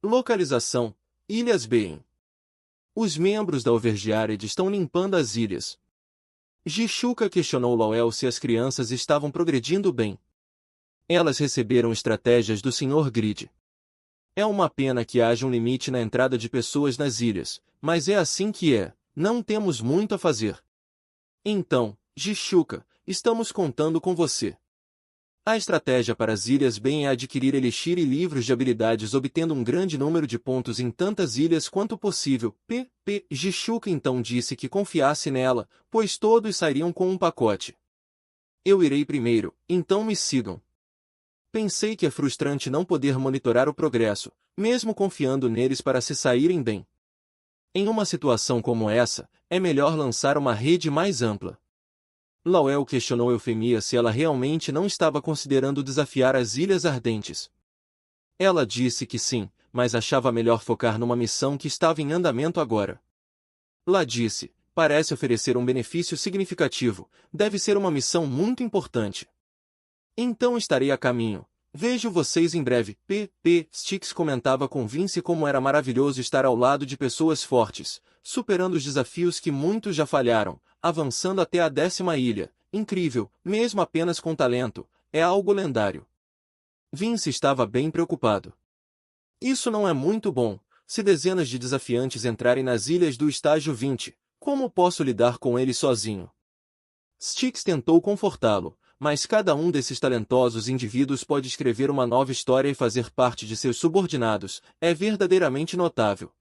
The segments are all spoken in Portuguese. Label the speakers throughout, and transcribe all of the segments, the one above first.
Speaker 1: Localização: Ilhas Bein. Os membros da Overgiared estão limpando as ilhas. Jishuka questionou Lowell se as crianças estavam progredindo bem. Elas receberam estratégias do Sr. Grid. É uma pena que haja um limite na entrada de pessoas nas ilhas, mas é assim que é, não temos muito a fazer. Então, Jishuka, estamos contando com você. A estratégia para as ilhas bem é adquirir elixir e livros de habilidades obtendo um grande número de pontos em tantas ilhas quanto possível. Jishuka então disse que confiasse nela, pois todos sairiam com um pacote. Eu irei primeiro, então me sigam. Pensei que é frustrante não poder monitorar o progresso, mesmo confiando neles para se saírem bem. Em uma situação como essa, é melhor lançar uma rede mais ampla. Lowell questionou Eufemia se ela realmente não estava considerando desafiar as Ilhas Ardentes. Ela disse que sim, mas achava melhor focar numa missão que estava em andamento agora. Lá disse, parece oferecer um benefício significativo, deve ser uma missão muito importante. Então estarei a caminho. Vejo vocês em breve. Styx comentava com Vince como era maravilhoso estar ao lado de pessoas fortes, superando os desafios que muitos já falharam, avançando até a 10ª ilha. Incrível, mesmo apenas com talento, é algo lendário. Vince estava bem preocupado. Isso não é muito bom. Se dezenas de desafiantes entrarem nas ilhas do estágio 20, como posso lidar com eles sozinho? Styx tentou confortá-lo, mas cada um desses talentosos indivíduos pode escrever uma nova história e fazer parte de seus subordinados. É verdadeiramente notável.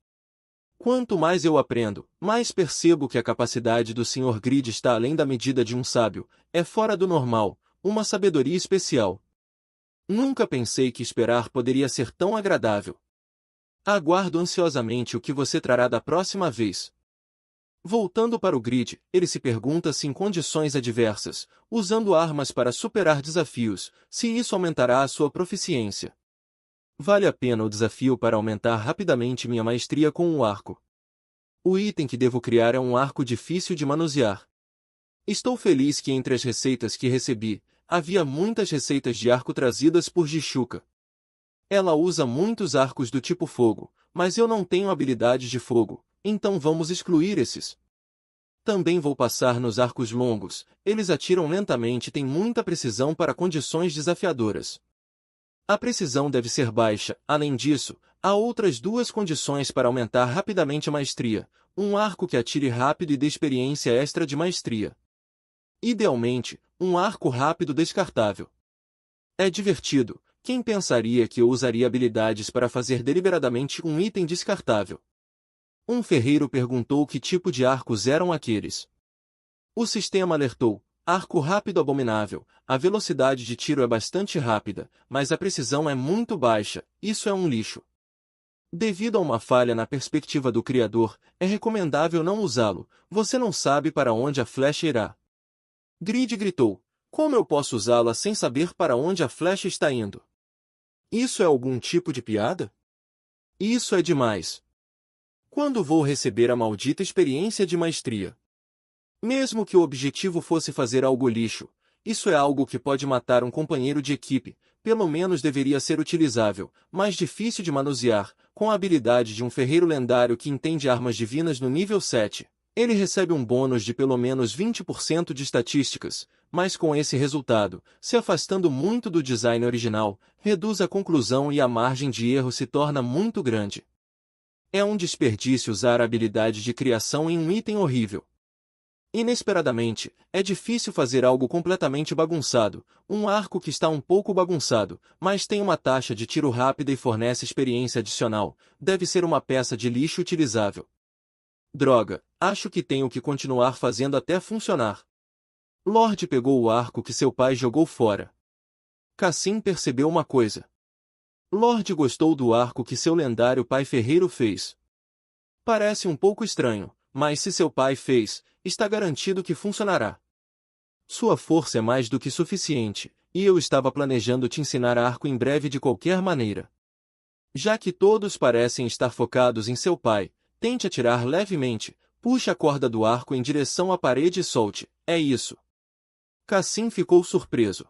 Speaker 1: Quanto mais eu aprendo, mais percebo que a capacidade do Sr. Grid está além da medida de um sábio, é fora do normal, uma sabedoria especial. Nunca pensei que esperar poderia ser tão agradável. Aguardo ansiosamente o que você trará da próxima vez. Voltando para o Grid, ele se pergunta se em condições adversas, usando armas para superar desafios, se isso aumentará a sua proficiência. Vale a pena o desafio para aumentar rapidamente minha maestria com o arco. O item que devo criar é um arco difícil de manusear. Estou feliz que entre as receitas que recebi, havia muitas receitas de arco trazidas por Jishuka. Ela usa muitos arcos do tipo fogo, mas eu não tenho habilidades de fogo, então vamos excluir esses. Também vou passar nos arcos longos, eles atiram lentamente e têm muita precisão para condições desafiadoras. A precisão deve ser baixa. Além disso, há outras duas condições para aumentar rapidamente a maestria, um arco que atire rápido e dê experiência extra de maestria. Idealmente, um arco rápido descartável. É divertido, quem pensaria que eu usaria habilidades para fazer deliberadamente um item descartável? Um ferreiro perguntou que tipo de arcos eram aqueles. O sistema alertou, arco rápido abominável, a velocidade de tiro é bastante rápida, mas a precisão é muito baixa, isso é um lixo. Devido a uma falha na perspectiva do criador, é recomendável não usá-lo, você não sabe para onde a flecha irá. Grid gritou, como eu posso usá-la sem saber para onde a flecha está indo? Isso é algum tipo de piada? Isso é demais. Quando vou receber a maldita experiência de maestria? Mesmo que o objetivo fosse fazer algo lixo, isso é algo que pode matar um companheiro de equipe, pelo menos deveria ser utilizável, mas difícil de manusear, com a habilidade de um ferreiro lendário que entende armas divinas no nível 7. Ele recebe um bônus de pelo menos 20% de estatísticas, mas com esse resultado, se afastando muito do design original, reduz a conclusão e a margem de erro se torna muito grande. É um desperdício usar a habilidade de criação em um item horrível. Inesperadamente, é difícil fazer algo completamente bagunçado, um arco que está um pouco bagunçado, mas tem uma taxa de tiro rápida e fornece experiência adicional, deve ser uma peça de lixo utilizável. Droga, acho que tenho que continuar fazendo até funcionar. Lorde pegou o arco que seu pai jogou fora. Cassim percebeu uma coisa. Lorde gostou do arco que seu lendário pai ferreiro fez. Parece um pouco estranho, mas se seu pai fez, está garantido que funcionará. Sua força é mais do que suficiente, e eu estava planejando te ensinar arco em breve de qualquer maneira. Já que todos parecem estar focados em seu pai, tente atirar levemente, puxe a corda do arco em direção à parede e solte, é isso. Cassim ficou surpreso.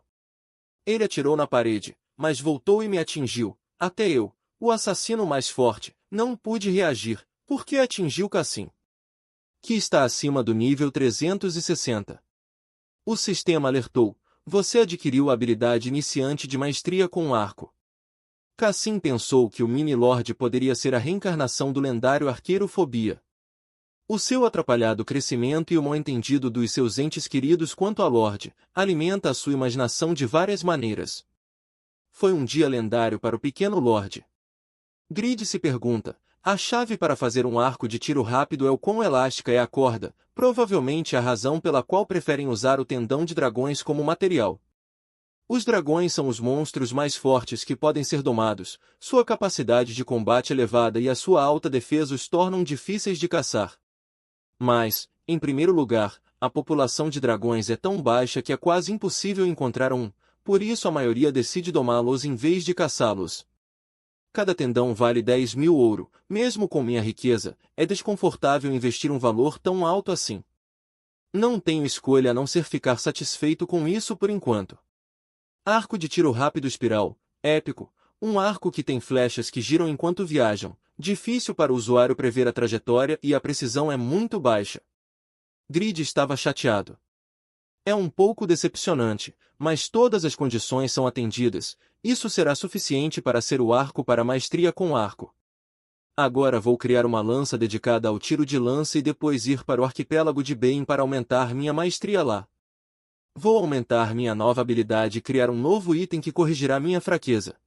Speaker 1: Ele atirou na parede, mas voltou e me atingiu, até eu, o assassino mais forte, não pude reagir, porque atingiu Cassim, que está acima do nível 360. O sistema alertou: você adquiriu a habilidade iniciante de maestria com um arco. Cassim pensou que o Mini-Lord poderia ser a reencarnação do lendário arqueiro Fobia. O seu atrapalhado crescimento e o mal-entendido dos seus entes queridos quanto a Lorde alimenta a sua imaginação de várias maneiras. Foi um dia lendário para o pequeno Lorde. Grid se pergunta: a chave para fazer um arco de tiro rápido é o quão elástica é a corda, provavelmente a razão pela qual preferem usar o tendão de dragões como material. Os dragões são os monstros mais fortes que podem ser domados, sua capacidade de combate elevada e a sua alta defesa os tornam difíceis de caçar. Mas, em primeiro lugar, a população de dragões é tão baixa que é quase impossível encontrar um, por isso a maioria decide domá-los em vez de caçá-los. Cada tendão vale 10.000 ouro, mesmo com minha riqueza, é desconfortável investir um valor tão alto assim. Não tenho escolha a não ser ficar satisfeito com isso por enquanto. Arco de tiro rápido espiral, épico, um arco que tem flechas que giram enquanto viajam, difícil para o usuário prever a trajetória e a precisão é muito baixa. Grid estava chateado. É um pouco decepcionante, mas todas as condições são atendidas, isso será suficiente para ser o arco para maestria com arco. Agora vou criar uma lança dedicada ao tiro de lança e depois ir para o arquipélago de Bane para aumentar minha maestria lá. Vou aumentar minha nova habilidade e criar um novo item que corrigirá minha fraqueza.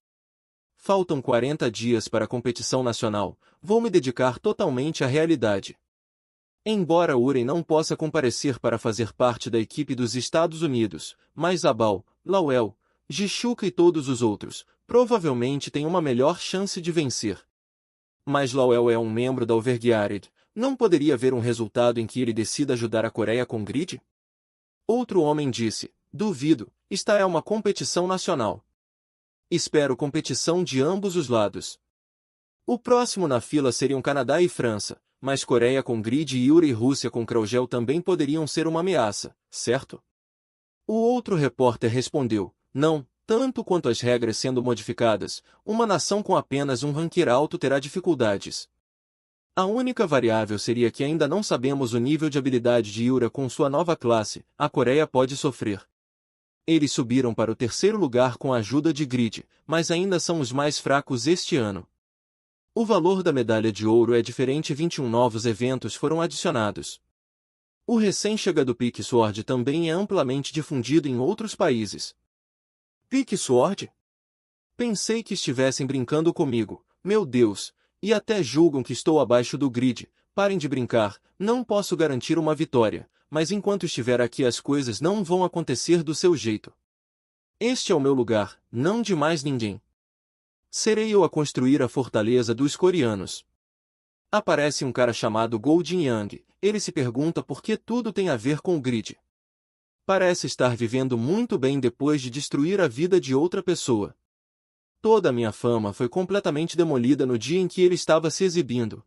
Speaker 1: Faltam 40 dias para a competição nacional, vou me dedicar totalmente à realidade. Embora Uren não possa comparecer para fazer parte da equipe dos Estados Unidos, mas Abal, Lawel, Jishuka e todos os outros, provavelmente têm uma melhor chance de vencer. Mas Lawel é um membro da Overgeared, não poderia haver um resultado em que ele decida ajudar a Coreia com Grid? Outro homem disse: duvido, esta é uma competição nacional. Espero competição de ambos os lados. O próximo na fila seriam Canadá e França, mas Coreia com Grid e Yuri e Rússia com Kraugel também poderiam ser uma ameaça, certo? O outro repórter respondeu: não, tanto quanto as regras sendo modificadas, uma nação com apenas um ranking alto terá dificuldades. A única variável seria que ainda não sabemos o nível de habilidade de Yura com sua nova classe, a Coreia pode sofrer. Eles subiram para o terceiro lugar com a ajuda de Grid, mas ainda são os mais fracos este ano. O valor da medalha de ouro é diferente e 21 novos eventos foram adicionados. O recém-chegado Pique Sword também é amplamente difundido em outros países. Pique Sword? Pensei que estivessem brincando comigo, meu Deus, e até julgam que estou abaixo do Grid. Parem de brincar, não posso garantir uma vitória, mas enquanto estiver aqui as coisas não vão acontecer do seu jeito. Este é o meu lugar, não de mais ninguém. Serei eu a construir a fortaleza dos coreanos. Aparece um cara chamado Goldin Yang, ele se pergunta por que tudo tem a ver com o Grid. Parece estar vivendo muito bem depois de destruir a vida de outra pessoa. Toda a minha fama foi completamente demolida no dia em que ele estava se exibindo.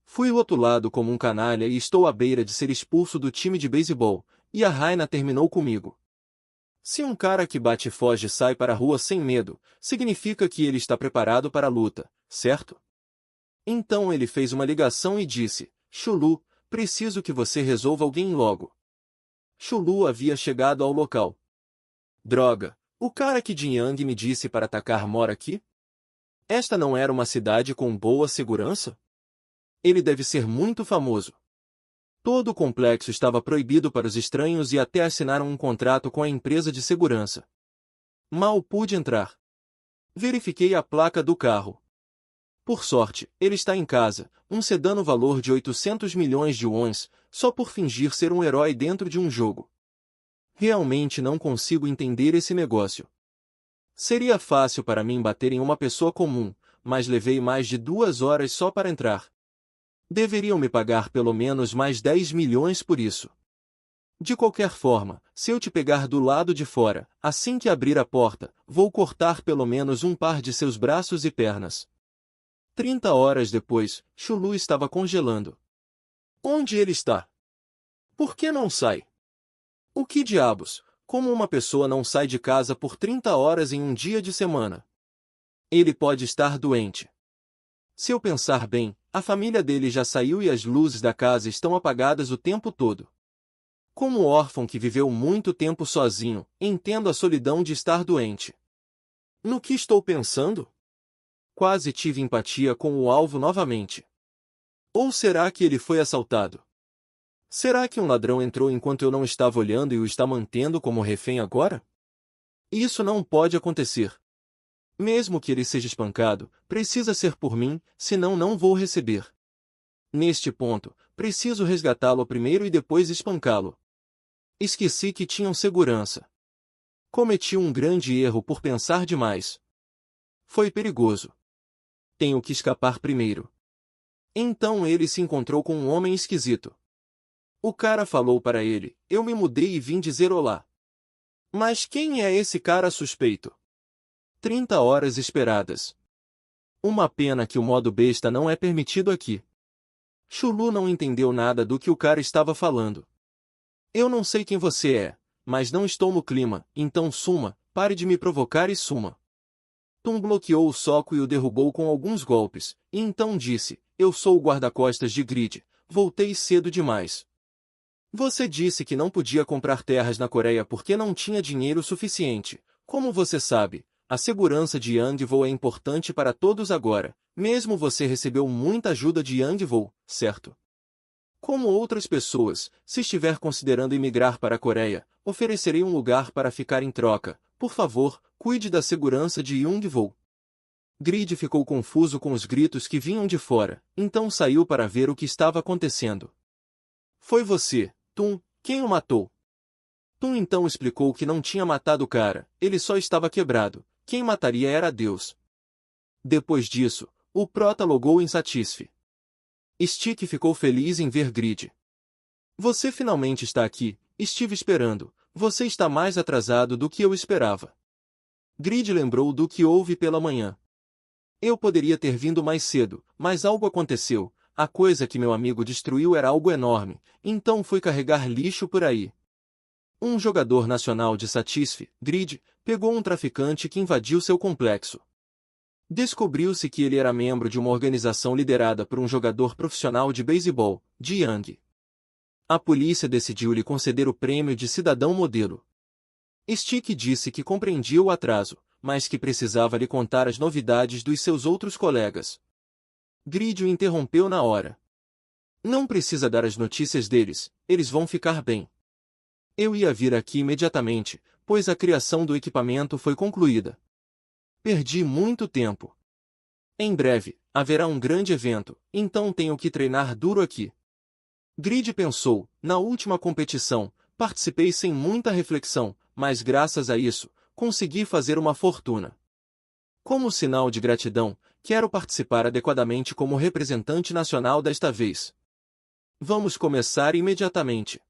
Speaker 1: Fui rotulado como um canalha e estou à beira de ser expulso do time de beisebol, e a Raina terminou comigo. Se um cara que bate e foge sai para a rua sem medo, significa que ele está preparado para a luta, certo? Então ele fez uma ligação e disse: Chulu, preciso que você resolva alguém logo. Chulu havia chegado ao local. Droga, o cara que Jin Yang me disse para atacar mora aqui? Esta não era uma cidade com boa segurança? Ele deve ser muito famoso. Todo o complexo estava proibido para os estranhos e até assinaram um contrato com a empresa de segurança. Mal pude entrar. Verifiquei a placa do carro. Por sorte, ele está em casa, um sedã no valor de 800 milhões de wons, só por fingir ser um herói dentro de um jogo. Realmente não consigo entender esse negócio. Seria fácil para mim bater em uma pessoa comum, mas levei mais de 2 horas só para entrar. Deveriam me pagar pelo menos mais 10 milhões por isso. De qualquer forma, se eu te pegar do lado de fora, assim que abrir a porta, vou cortar pelo menos um par de seus braços e pernas. 30 horas depois, Chulu estava congelando. Onde ele está? Por que não sai? O que diabos? Como uma pessoa não sai de casa por 30 horas em um dia de semana? Ele pode estar doente. Se eu pensar bem, a família dele já saiu e as luzes da casa estão apagadas o tempo todo. Como órfão que viveu muito tempo sozinho, entendo a solidão de estar doente. No que estou pensando? Quase tive empatia com o alvo novamente. Ou será que ele foi assaltado? Será que um ladrão entrou enquanto eu não estava olhando e o está mantendo como refém agora? Isso não pode acontecer. Mesmo que ele seja espancado, precisa ser por mim, senão não vou receber. Neste ponto, preciso resgatá-lo primeiro e depois espancá-lo. Esqueci que tinham segurança. Cometi um grande erro por pensar demais. Foi perigoso. Tenho que escapar primeiro. Então ele se encontrou com um homem esquisito. O cara falou para ele, eu me mudei e vim dizer olá. Mas quem é esse cara suspeito? 30 horas esperadas. Uma pena que o modo besta não é permitido aqui. Chulu não entendeu nada do que o cara estava falando. Eu não sei quem você é, mas não estou no clima, então suma, pare de me provocar e suma. Tum bloqueou o soco e o derrubou com alguns golpes, e então disse, eu sou o guarda-costas de Grid, voltei cedo demais. Você disse que não podia comprar terras na Coreia porque não tinha dinheiro suficiente. Como você sabe, a segurança de Yangwoo é importante para todos agora, mesmo você recebeu muita ajuda de Yangwoo, certo? Como outras pessoas, se estiver considerando emigrar para a Coreia, oferecerei um lugar para ficar em troca. Por favor, cuide da segurança de Yangwoo. Grid ficou confuso com os gritos que vinham de fora, então saiu para ver o que estava acontecendo. Foi você, Tum, quem o matou? Tum então explicou que não tinha matado o cara, ele só estava quebrado, quem mataria era Deus. Depois disso, o prota logou insatisfe. Stick ficou feliz em ver Grid. Você finalmente está aqui, estive esperando, você está mais atrasado do que eu esperava. Grid lembrou do que houve pela manhã. Eu poderia ter vindo mais cedo, mas algo aconteceu, a coisa que meu amigo destruiu era algo enorme, então fui carregar lixo por aí. Um jogador nacional de Satisfy, Grid, pegou um traficante que invadiu seu complexo. Descobriu-se que ele era membro de uma organização liderada por um jogador profissional de beisebol, de Yang. A polícia decidiu lhe conceder o prêmio de cidadão modelo. Stick disse que compreendia o atraso, mas que precisava lhe contar as novidades dos seus outros colegas. Grid o interrompeu na hora. Não precisa dar as notícias deles, eles vão ficar bem. Eu ia vir aqui imediatamente, pois a criação do equipamento foi concluída. Perdi muito tempo. Em breve, haverá um grande evento, então tenho que treinar duro aqui. Grid pensou, na última competição, participei sem muita reflexão, mas graças a isso, consegui fazer uma fortuna. Como sinal de gratidão, quero participar adequadamente como representante nacional desta vez. Vamos começar imediatamente.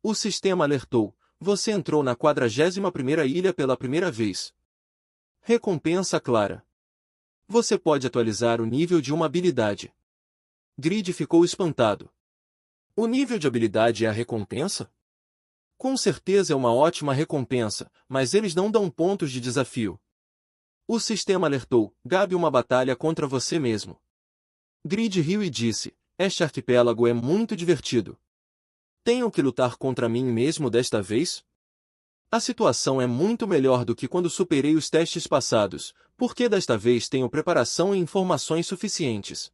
Speaker 1: O sistema alertou, você entrou na 41ª ilha pela primeira vez. Recompensa clara. Você pode atualizar o nível de uma habilidade. Grid ficou espantado. O nível de habilidade é a recompensa? Com certeza é uma ótima recompensa, mas eles não dão pontos de desafio. O sistema alertou, Gabi uma batalha contra você mesmo. Grid riu e disse, este arquipélago é muito divertido. Tenho que lutar contra mim mesmo desta vez? A situação é muito melhor do que quando superei os testes passados, porque desta vez tenho preparação e informações suficientes.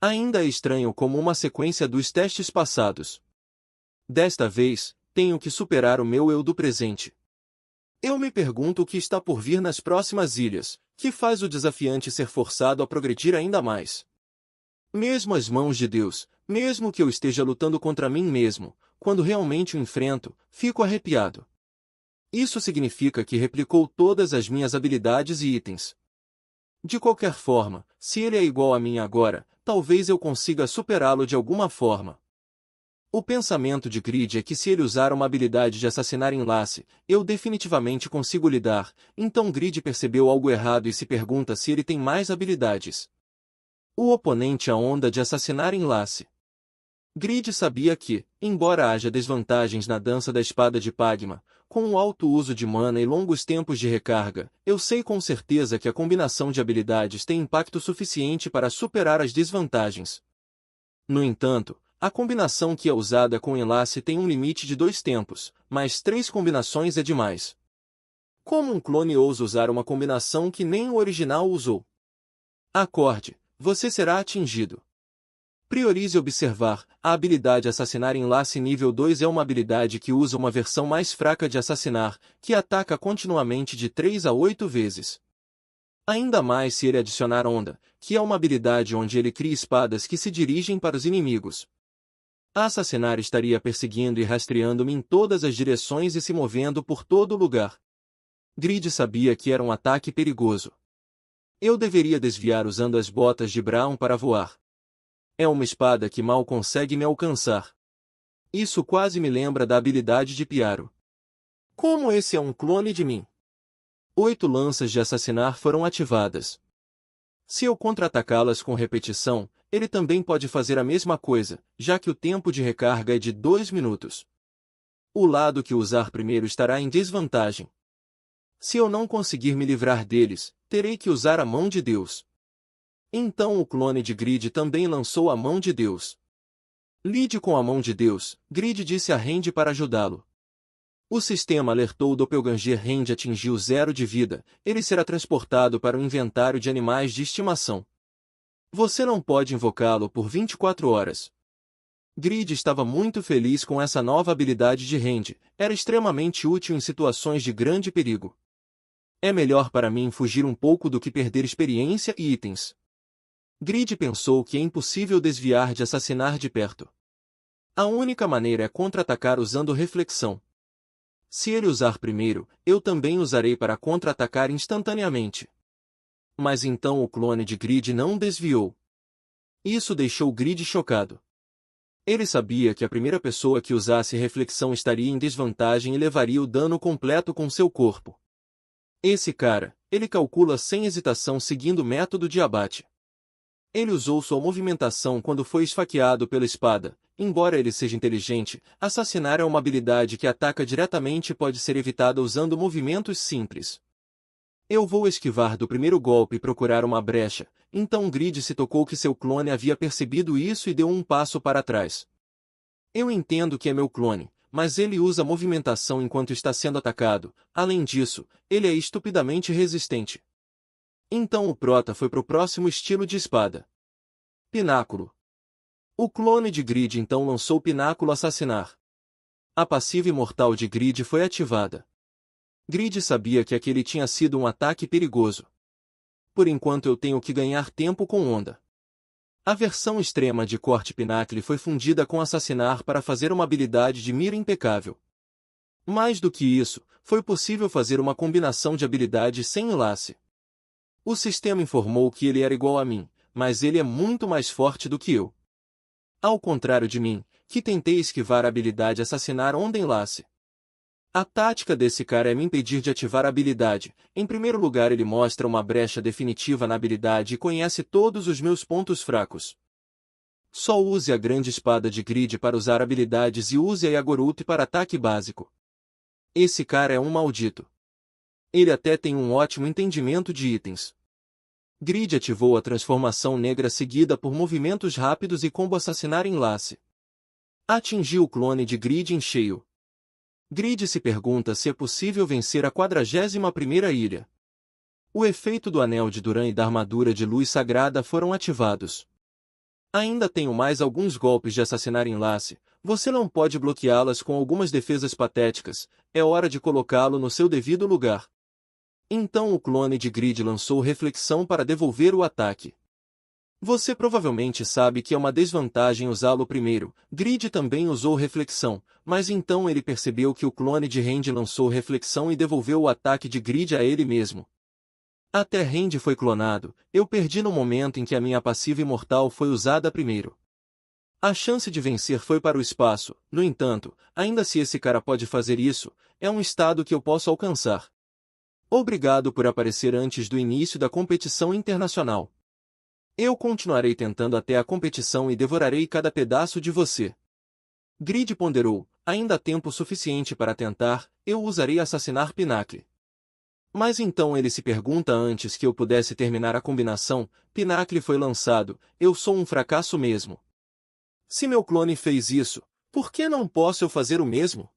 Speaker 1: Ainda é estranho como uma sequência dos testes passados. Desta vez, tenho que superar o meu eu do presente. Eu me pergunto o que está por vir nas próximas ilhas, que faz o desafiante ser forçado a progredir ainda mais. Mesmo as mãos de Deus, mesmo que eu esteja lutando contra mim mesmo, quando realmente o enfrento, fico arrepiado. Isso significa que replicou todas as minhas habilidades e itens. De qualquer forma, se ele é igual a mim agora, talvez eu consiga superá-lo de alguma forma. O pensamento de Grid é que se ele usar uma habilidade de assassinar enlace, eu definitivamente consigo lidar, então Grid percebeu algo errado e se pergunta se ele tem mais habilidades. O oponente a onda de assassinar enlace. Grid sabia que, embora haja desvantagens na dança da espada de Padma, Com o alto uso de mana e longos tempos de recarga, eu sei com certeza que a combinação de habilidades tem impacto suficiente para superar as desvantagens. No entanto, a combinação que é usada com enlace tem um limite de 2 tempos, mas 3 combinações é demais. Como um clone ousa usar uma combinação que nem o original usou? Acorde, você será atingido. Priorize observar. A habilidade Assassinar Enlace nível 2 é uma habilidade que usa uma versão mais fraca de assassinar, que ataca continuamente de 3 a 8 vezes. Ainda mais se ele adicionar Onda, que é uma habilidade onde ele cria espadas que se dirigem para os inimigos. A Assassinar estaria perseguindo e rastreando-me em todas as direções e se movendo por todo lugar. Grid sabia que era um ataque perigoso. Eu deveria desviar usando as botas de Brown para voar. É uma espada que mal consegue me alcançar. Isso quase me lembra da habilidade de Piaro. Como esse é um clone de mim? 8 lanças de assassinar foram ativadas. Se eu contra-atacá-las com repetição, ele também pode fazer a mesma coisa, já que o tempo de recarga é de 2 minutos. O lado que usar primeiro estará em desvantagem. Se eu não conseguir me livrar deles, terei que usar a mão de Deus. Então o clone de Grid também lançou a mão de Deus. Lide com a mão de Deus, Grid disse a Randy para ajudá-lo. O sistema alertou o Doppelganger. Randy atingiu 0 de vida, ele será transportado para o inventário de animais de estimação. Você não pode invocá-lo por 24 horas. Grid estava muito feliz com essa nova habilidade de Randy, era extremamente útil em situações de grande perigo. É melhor para mim fugir um pouco do que perder experiência e itens. Grid pensou que é impossível desviar de assassinar de perto. A única maneira é contra-atacar usando reflexão. Se ele usar primeiro, eu também usarei para contra-atacar instantaneamente. Mas então o clone de Grid não desviou. Isso deixou Grid chocado. Ele sabia que a primeira pessoa que usasse reflexão estaria em desvantagem e levaria o dano completo com seu corpo. Esse cara, ele calcula sem hesitação seguindo o método de abate. Ele usou sua movimentação quando foi esfaqueado pela espada. Embora ele seja inteligente, assassinar é uma habilidade que ataca diretamente e pode ser evitada usando movimentos simples. Eu vou esquivar do primeiro golpe e procurar uma brecha. Então Grid se tocou que seu clone havia percebido isso e deu um passo para trás. Eu entendo que é meu clone, mas ele usa movimentação enquanto está sendo atacado. Além disso, ele é estupidamente resistente. Então o Prota foi pro próximo estilo de espada. Pináculo. O clone de Grid então lançou Pináculo Assassinar. A passiva imortal de Grid foi ativada. Grid sabia que aquele tinha sido um ataque perigoso. Por enquanto eu tenho que ganhar tempo com Onda. A versão extrema de corte Pináculo foi fundida com Assassinar para fazer uma habilidade de mira impecável. Mais do que isso, foi possível fazer uma combinação de habilidades sem enlace. O sistema informou que ele era igual a mim, mas ele é muito mais forte do que eu. Ao contrário de mim, que tentei esquivar a habilidade Assassinar Onda Enlace. A tática desse cara é me impedir de ativar a habilidade. Em primeiro lugar, ele mostra uma brecha definitiva na habilidade e conhece todos os meus pontos fracos. Só use a grande espada de Grid para usar habilidades e use a Yagorult para ataque básico. Esse cara é um maldito. Ele até tem um ótimo entendimento de itens. Grid ativou a transformação negra seguida por movimentos rápidos e combo Assassinar Enlace. Atingiu o clone de Grid em cheio. Grid se pergunta se é possível vencer a 41ª ilha. O efeito do Anel de Duran e da Armadura de Luz Sagrada foram ativados. Ainda tenho mais alguns golpes de Assassinar Enlace, você não pode bloqueá-las com algumas defesas patéticas, é hora de colocá-lo no seu devido lugar. Então o clone de Grid lançou Reflexão para devolver o ataque. Você provavelmente sabe que é uma desvantagem usá-lo primeiro. Grid também usou Reflexão, mas então ele percebeu que o clone de Randy lançou Reflexão e devolveu o ataque de Grid a ele mesmo. Até Randy foi clonado, eu perdi no momento em que a minha passiva imortal foi usada primeiro. A chance de vencer foi para o espaço, no entanto, ainda se esse cara pode fazer isso, é um estado que eu posso alcançar. Obrigado por aparecer antes do início da competição internacional. Eu continuarei tentando até a competição e devorarei cada pedaço de você. Grid ponderou, ainda há tempo suficiente para tentar, eu usarei assassinar Pinacle. Mas então ele se pergunta antes que eu pudesse terminar a combinação, Pinacle foi lançado, eu sou um fracasso mesmo. Se meu clone fez isso, por que não posso eu fazer o mesmo?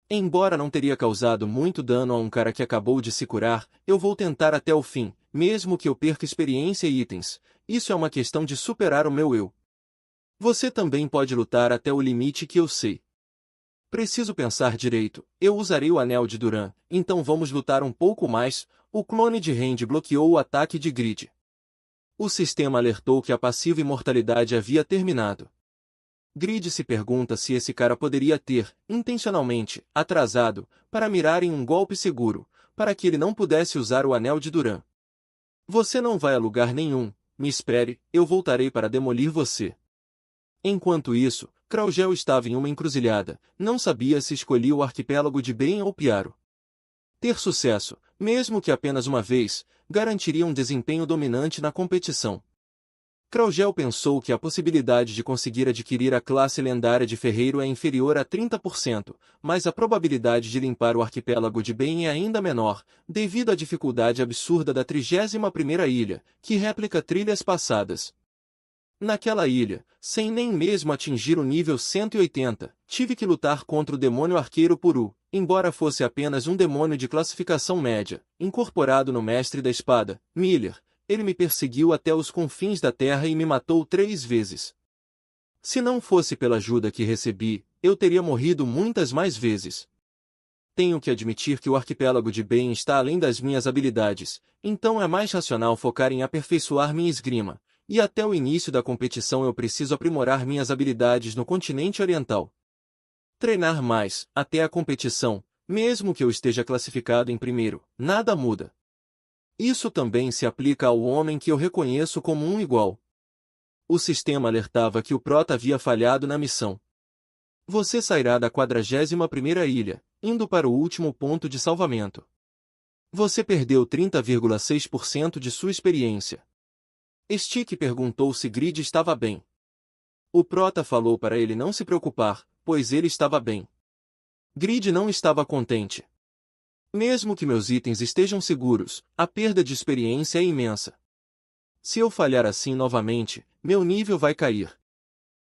Speaker 1: Embora não teria causado muito dano a um cara que acabou de se curar, eu vou tentar até o fim, mesmo que eu perca experiência e itens. Isso é uma questão de superar o meu eu. Você também pode lutar até o limite que eu sei. Preciso pensar direito, eu usarei o anel de Duran, então vamos lutar um pouco mais. O clone de Randy bloqueou o ataque de Grid. O sistema alertou que a passiva imortalidade havia terminado. Grid se pergunta se esse cara poderia ter, intencionalmente, atrasado, para mirar em um golpe seguro, para que ele não pudesse usar o anel de Duran. Você não vai a lugar nenhum, me espere, eu voltarei para demolir você. Enquanto isso, Kraugel estava em uma encruzilhada, não sabia se escolhia o arquipélago de Ben ou Piaro. Ter sucesso, mesmo que apenas uma vez, garantiria um desempenho dominante na competição. Kraugel pensou que a possibilidade de conseguir adquirir a classe lendária de ferreiro é inferior a 30%, mas a probabilidade de limpar o arquipélago de Ben é ainda menor, devido à dificuldade absurda da 31ª ilha, que réplica trilhas passadas. Naquela ilha, sem nem mesmo atingir o nível 180, tive que lutar contra o demônio arqueiro Puru, embora fosse apenas um demônio de classificação média, incorporado no mestre da espada, Miller. Ele me perseguiu até os confins da terra e me matou 3 vezes. Se não fosse pela ajuda que recebi, eu teria morrido muitas mais vezes. Tenho que admitir que o arquipélago de Ben está além das minhas habilidades, então é mais racional focar em aperfeiçoar minha esgrima, e até o início da competição eu preciso aprimorar minhas habilidades no continente oriental. Treinar mais, até a competição, mesmo que eu esteja classificado em primeiro, nada muda. Isso também se aplica ao homem que eu reconheço como um igual. O sistema alertava que o Prota havia falhado na missão. Você sairá da 41ª ilha, indo para o último ponto de salvamento. Você perdeu 30,6% de sua experiência. Stick perguntou se Grid estava bem. O Prota falou para ele não se preocupar, pois ele estava bem. Grid não estava contente. Mesmo que meus itens estejam seguros, a perda de experiência é imensa. Se eu falhar assim novamente, meu nível vai cair.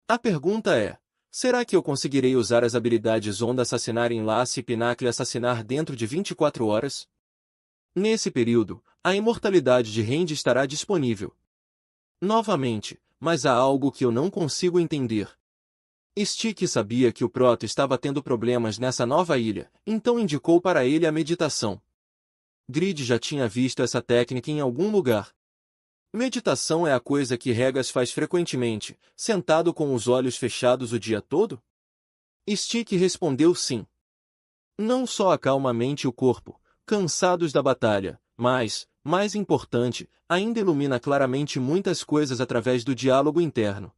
Speaker 1: A pergunta é, será que eu conseguirei usar as habilidades Onda Assassinar Enlace e Pinacle Assassinar dentro de 24 horas? Nesse período, a imortalidade de Randy estará disponível. Novamente, mas há algo que eu não consigo entender. Stick sabia que o Proto estava tendo problemas nessa nova ilha, então indicou para ele a meditação. Grid já tinha visto essa técnica em algum lugar. Meditação é a coisa que Regas faz frequentemente, sentado com os olhos fechados o dia todo? Stick respondeu sim. Não só acalma a mente e o corpo, cansados da batalha, mas, mais importante, ainda ilumina claramente muitas coisas através do diálogo interno.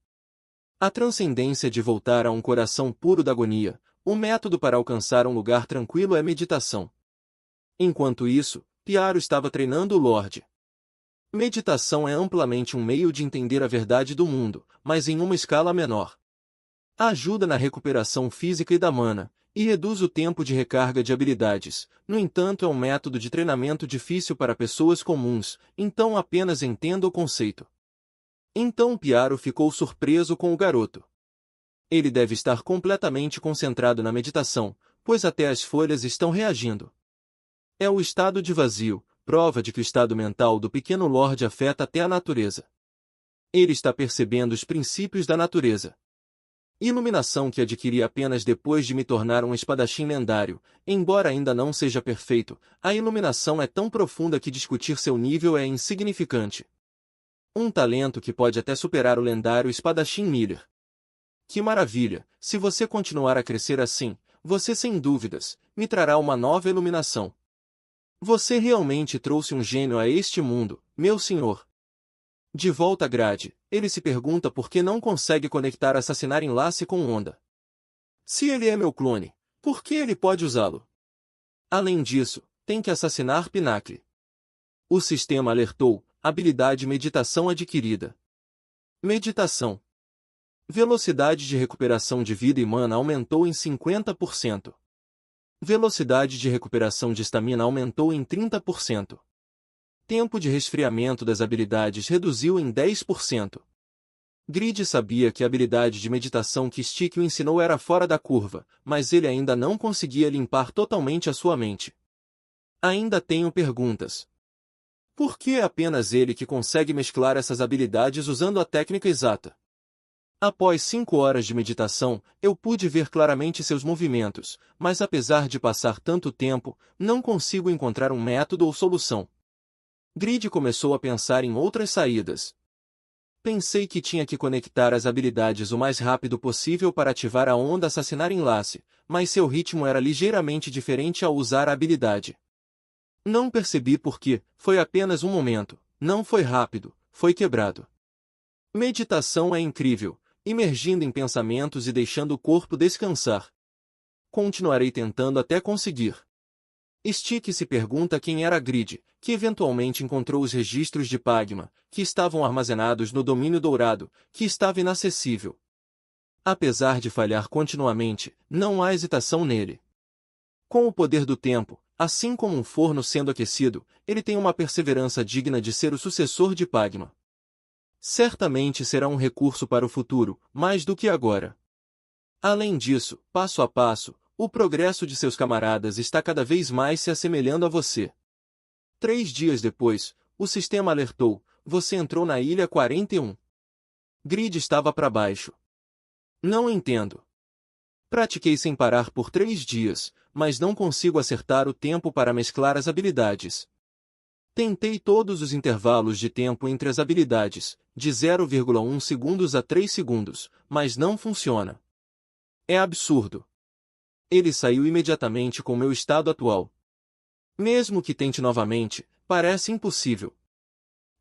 Speaker 1: A transcendência de voltar a um coração puro da agonia, o método para alcançar um lugar tranquilo é meditação. Enquanto isso, Piaro estava treinando o Lorde. Meditação é amplamente um meio de entender a verdade do mundo, mas em uma escala menor. Ajuda na recuperação física e da mana, e reduz o tempo de recarga de habilidades. No entanto, é um método de treinamento difícil para pessoas comuns, então apenas entenda o conceito. Então Piaro ficou surpreso com o garoto. Ele deve estar completamente concentrado na meditação, pois até as folhas estão reagindo. É o estado de vazio, prova de que o estado mental do pequeno Lorde afeta até a natureza. Ele está percebendo os princípios da natureza. Iluminação que adquiri apenas depois de me tornar um espadachim lendário, embora ainda não seja perfeito, a iluminação é tão profunda que discutir seu nível é insignificante. Um talento que pode até superar o lendário espadachim Miller. Que maravilha! Se você continuar a crescer assim, você sem dúvidas, me trará uma nova iluminação. Você realmente trouxe um gênio a este mundo, meu senhor. De volta a Grade, ele se pergunta por que não consegue conectar Assassinar Enlace com Onda. Se ele é meu clone, por que ele pode usá-lo? Além disso, tem que assassinar Pinacle. O sistema alertou, habilidade Meditação adquirida. Meditação. Velocidade de recuperação de vida e mana aumentou em 50%. Velocidade de recuperação de estamina aumentou em 30%. Tempo de resfriamento das habilidades reduziu em 10%. Grid sabia que a habilidade de meditação que Stick o ensinou era fora da curva, mas ele ainda não conseguia limpar totalmente a sua mente. Ainda tenho perguntas. Por que é apenas ele que consegue mesclar essas habilidades usando a técnica exata? Após 5 horas de meditação, eu pude ver claramente seus movimentos, mas apesar de passar tanto tempo, não consigo encontrar um método ou solução. Grid começou a pensar em outras saídas. Pensei que tinha que conectar as habilidades o mais rápido possível para ativar a onda assassinar enlace, mas seu ritmo era ligeiramente diferente ao usar a habilidade. Não percebi por que, foi apenas um momento, não foi rápido, foi quebrado. Meditação é incrível, imergindo em pensamentos e deixando o corpo descansar. Continuarei tentando até conseguir. Stick se pergunta quem era Grid, que eventualmente encontrou os registros de Pagma, que estavam armazenados no domínio dourado, que estava inacessível. Apesar de falhar continuamente, não há hesitação nele. Com o poder do tempo, assim como um forno sendo aquecido, ele tem uma perseverança digna de ser o sucessor de Pagma. Certamente será um recurso para o futuro, mais do que agora. Além disso, passo a passo, o progresso de seus camaradas está cada vez mais se assemelhando a você. 3 dias depois, o sistema alertou, você entrou na ilha 41. Grid estava para baixo. Não entendo. Pratiquei sem parar por 3 dias, mas não consigo acertar o tempo para mesclar as habilidades. Tentei todos os intervalos de tempo entre as habilidades, de 0,1 segundos a 3 segundos, mas não funciona. É absurdo. Ele saiu imediatamente com meu estado atual. Mesmo que tente novamente, parece impossível.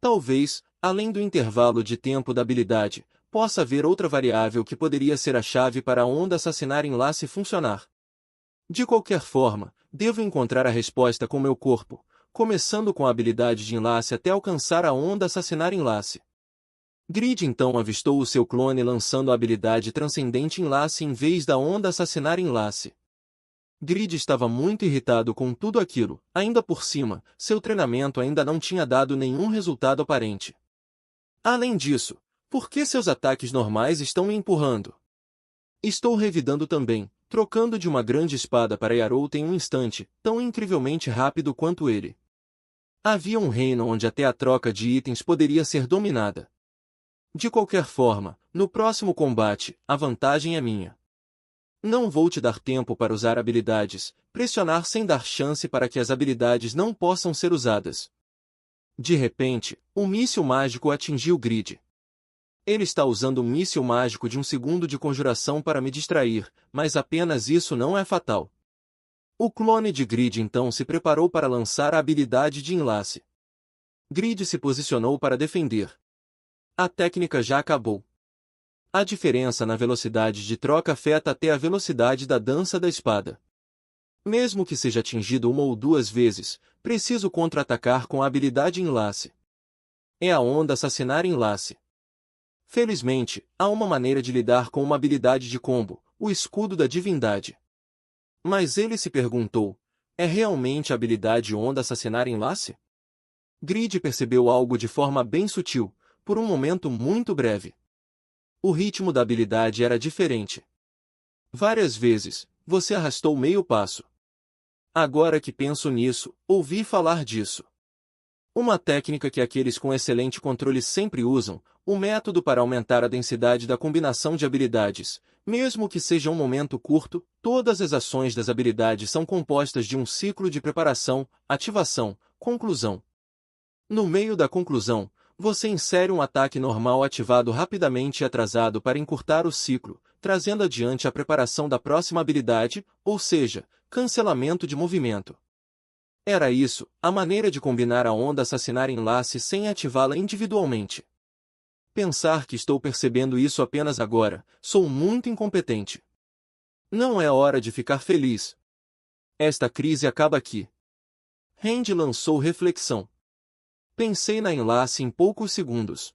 Speaker 1: Talvez, além do intervalo de tempo da habilidade, possa haver outra variável que poderia ser a chave para a onda assassinar enlace funcionar. De qualquer forma, devo encontrar a resposta com meu corpo, começando com a habilidade de enlace até alcançar a onda assassinar enlace. Grid então avistou o seu clone lançando a habilidade transcendente enlace em vez da onda assassinar enlace. Grid estava muito irritado com tudo aquilo, ainda por cima, seu treinamento ainda não tinha dado nenhum resultado aparente. Além disso, por que seus ataques normais estão me empurrando? Estou revidando também, trocando de uma grande espada para Yarou em um instante, tão incrivelmente rápido quanto ele. Havia um reino onde até a troca de itens poderia ser dominada. De qualquer forma, no próximo combate, a vantagem é minha. Não vou te dar tempo para usar habilidades, pressionar sem dar chance para que as habilidades não possam ser usadas. De repente, um míssil mágico atingiu Grid. Ele está usando um míssil mágico de 1 segundo de conjuração para me distrair, mas apenas isso não é fatal. O clone de Grid então se preparou para lançar a habilidade de enlace. Grid se posicionou para defender. A técnica já acabou. A diferença na velocidade de troca afeta até a velocidade da dança da espada. Mesmo que seja atingido 1 ou 2 vezes, preciso contra-atacar com a habilidade enlace. É a onda assassinar enlace. Felizmente, há uma maneira de lidar com uma habilidade de combo, o escudo da divindade. Mas ele se perguntou, é realmente a habilidade onda assassinar enlace? Grid percebeu algo de forma bem sutil, por um momento muito breve. O ritmo da habilidade era diferente. Várias vezes, você arrastou meio passo. Agora que penso nisso, ouvi falar disso. Uma técnica que aqueles com excelente controle sempre usam, o método para aumentar a densidade da combinação de habilidades. Mesmo que seja um momento curto, todas as ações das habilidades são compostas de um ciclo de preparação, ativação, conclusão. No meio da conclusão, você insere um ataque normal ativado rapidamente e atrasado para encurtar o ciclo, trazendo adiante a preparação da próxima habilidade, ou seja, cancelamento de movimento. Era isso, a maneira de combinar a onda assassinar enlace sem ativá-la individualmente. Pensar que estou percebendo isso apenas agora, sou muito incompetente. Não é hora de ficar feliz. Esta crise acaba aqui. Rand lançou reflexão. Pensei na enlace em poucos segundos.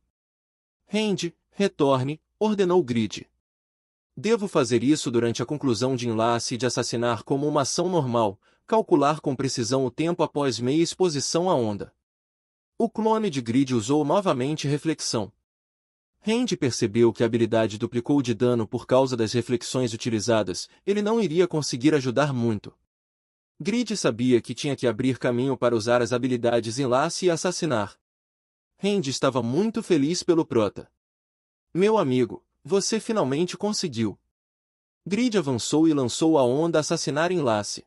Speaker 1: Rand, retorne, ordenou Grid. Devo fazer isso durante a conclusão de enlace e de assassinar como uma ação normal, calcular com precisão o tempo após meia exposição à onda. O clone de Grid usou novamente reflexão. Randy percebeu que a habilidade duplicou de dano por causa das reflexões utilizadas, ele não iria conseguir ajudar muito. Grid sabia que tinha que abrir caminho para usar as habilidades enlace e assassinar. Randy estava muito feliz pelo prota. Meu amigo, você finalmente conseguiu. Grid avançou e lançou a onda assassinar enlace.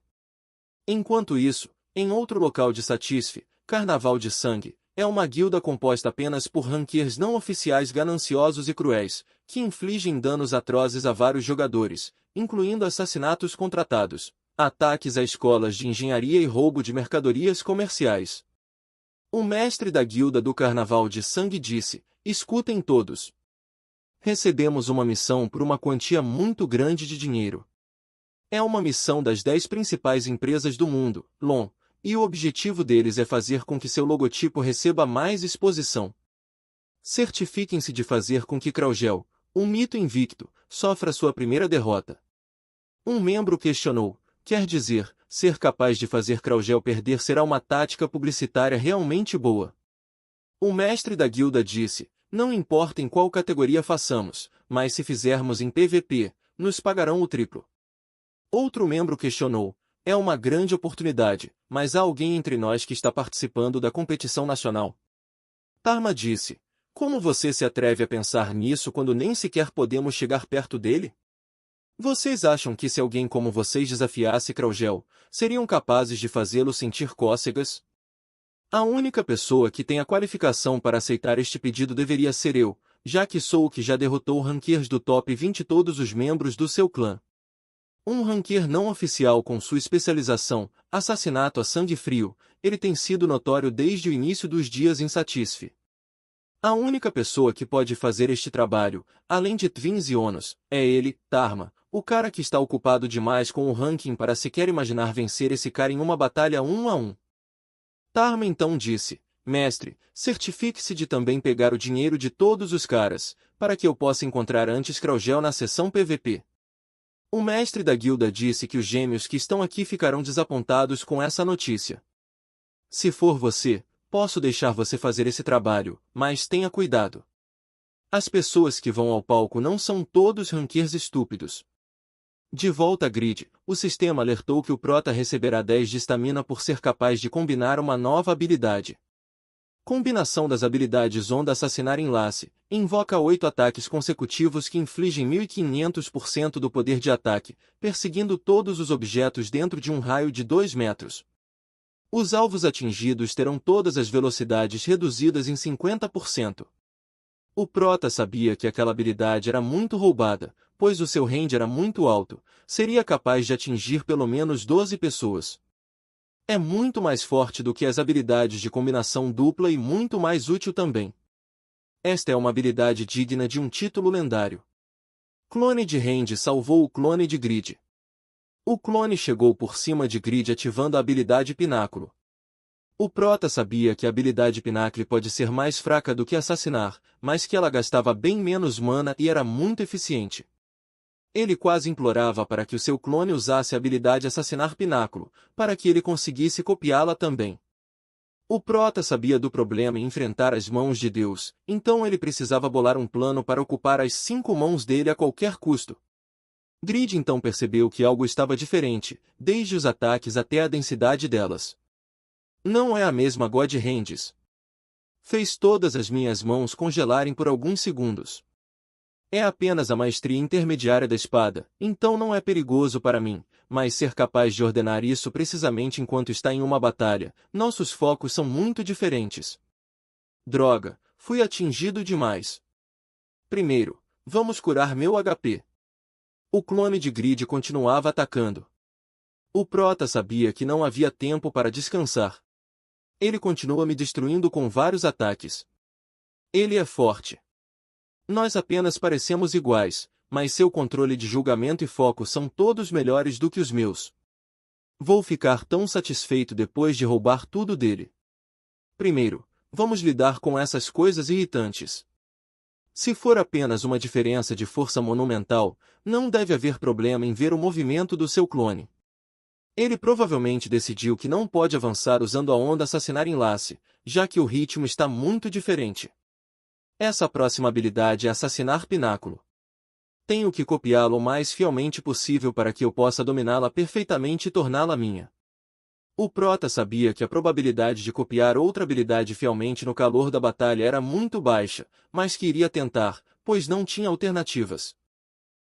Speaker 1: Enquanto isso, em outro local de Satisfy, Carnaval de Sangue, é uma guilda composta apenas por rankers não oficiais gananciosos e cruéis, que infligem danos atrozes a vários jogadores, incluindo assassinatos contratados, ataques a escolas de engenharia e roubo de mercadorias comerciais. O mestre da guilda do Carnaval de Sangue disse: escutem todos. Recebemos uma missão por uma quantia muito grande de dinheiro. É uma missão das 10 principais empresas do mundo, LON, e o objetivo deles é fazer com que seu logotipo receba mais exposição. Certifiquem-se de fazer com que Kraugel, um mito invicto, sofra sua primeira derrota. Um membro questionou: quer dizer, ser capaz de fazer Kraugel perder será uma tática publicitária realmente boa? O mestre da guilda disse: não importa em qual categoria façamos, mas se fizermos em PVP, nos pagarão o triplo. Outro membro questionou: é uma grande oportunidade, mas há alguém entre nós que está participando da competição nacional? Tarma disse: como você se atreve a pensar nisso quando nem sequer podemos chegar perto dele? Vocês acham que se alguém como vocês desafiasse Kraugel, seriam capazes de fazê-lo sentir cócegas? A única pessoa que tem a qualificação para aceitar este pedido deveria ser eu, já que sou o que já derrotou rankers do top 20 todos os membros do seu clã. Um ranker não oficial com sua especialização, assassinato a sangue frio, ele tem sido notório desde o início dos dias em Satisfy. A única pessoa que pode fazer este trabalho, além de Twins e Onos, é ele, Tarma, o cara que está ocupado demais com o ranking para sequer imaginar vencer esse cara em uma batalha 1 a 1. Tarma então disse: mestre, certifique-se de também pegar o dinheiro de todos os caras, para que eu possa encontrar antes Kraugel na sessão PVP. O mestre da guilda disse que os gêmeos que estão aqui ficarão desapontados com essa notícia. Se for você, posso deixar você fazer esse trabalho, mas tenha cuidado. As pessoas que vão ao palco não são todos rankers estúpidos. De volta a Grid, o sistema alertou que o prota receberá 10 de estamina por ser capaz de combinar uma nova habilidade. Combinação das habilidades Onda Assassinar Enlace, invoca 8 ataques consecutivos que infligem 1500% do poder de ataque, perseguindo todos os objetos dentro de um raio de 2 metros. Os alvos atingidos terão todas as velocidades reduzidas em 50%. O prota sabia que aquela habilidade era muito roubada, pois o seu range era muito alto, seria capaz de atingir pelo menos 12 pessoas. É muito mais forte do que as habilidades de combinação dupla e muito mais útil também. Esta é uma habilidade digna de um título lendário. Clone de range salvou o clone de Grid. O clone chegou por cima de Grid ativando a habilidade Pináculo. O prota sabia que a habilidade Pinacle pode ser mais fraca do que assassinar, mas que ela gastava bem menos mana e era muito eficiente. Ele quase implorava para que o seu clone usasse a habilidade Assassinar Pináculo, para que ele conseguisse copiá-la também. O prota sabia do problema em enfrentar as mãos de Deus, então ele precisava bolar um plano para ocupar as 5 mãos dele a qualquer custo. Grid então percebeu que algo estava diferente, desde os ataques até a densidade delas. Não é a mesma God Hands. Fez todas as minhas mãos congelarem por alguns segundos. É apenas a maestria intermediária da espada, então não é perigoso para mim, mas ser capaz de ordenar isso precisamente enquanto está em uma batalha, nossos focos são muito diferentes. Droga, fui atingido demais. Primeiro, vamos curar meu HP. O clone de Grid continuava atacando. O prota sabia que não havia tempo para descansar. Ele continua me destruindo com vários ataques. Ele é forte. Nós apenas parecemos iguais, mas seu controle de julgamento e foco são todos melhores do que os meus. Vou ficar tão satisfeito depois de roubar tudo dele. Primeiro, vamos lidar com essas coisas irritantes. Se for apenas uma diferença de força monumental, não deve haver problema em ver o movimento do seu clone. Ele provavelmente decidiu que não pode avançar usando a onda assassinar enlace, já que o ritmo está muito diferente. Essa próxima habilidade é assassinar pináculo. Tenho que copiá-la o mais fielmente possível para que eu possa dominá-la perfeitamente e torná-la minha. O prota sabia que a probabilidade de copiar outra habilidade fielmente no calor da batalha era muito baixa, mas que iria tentar, pois não tinha alternativas.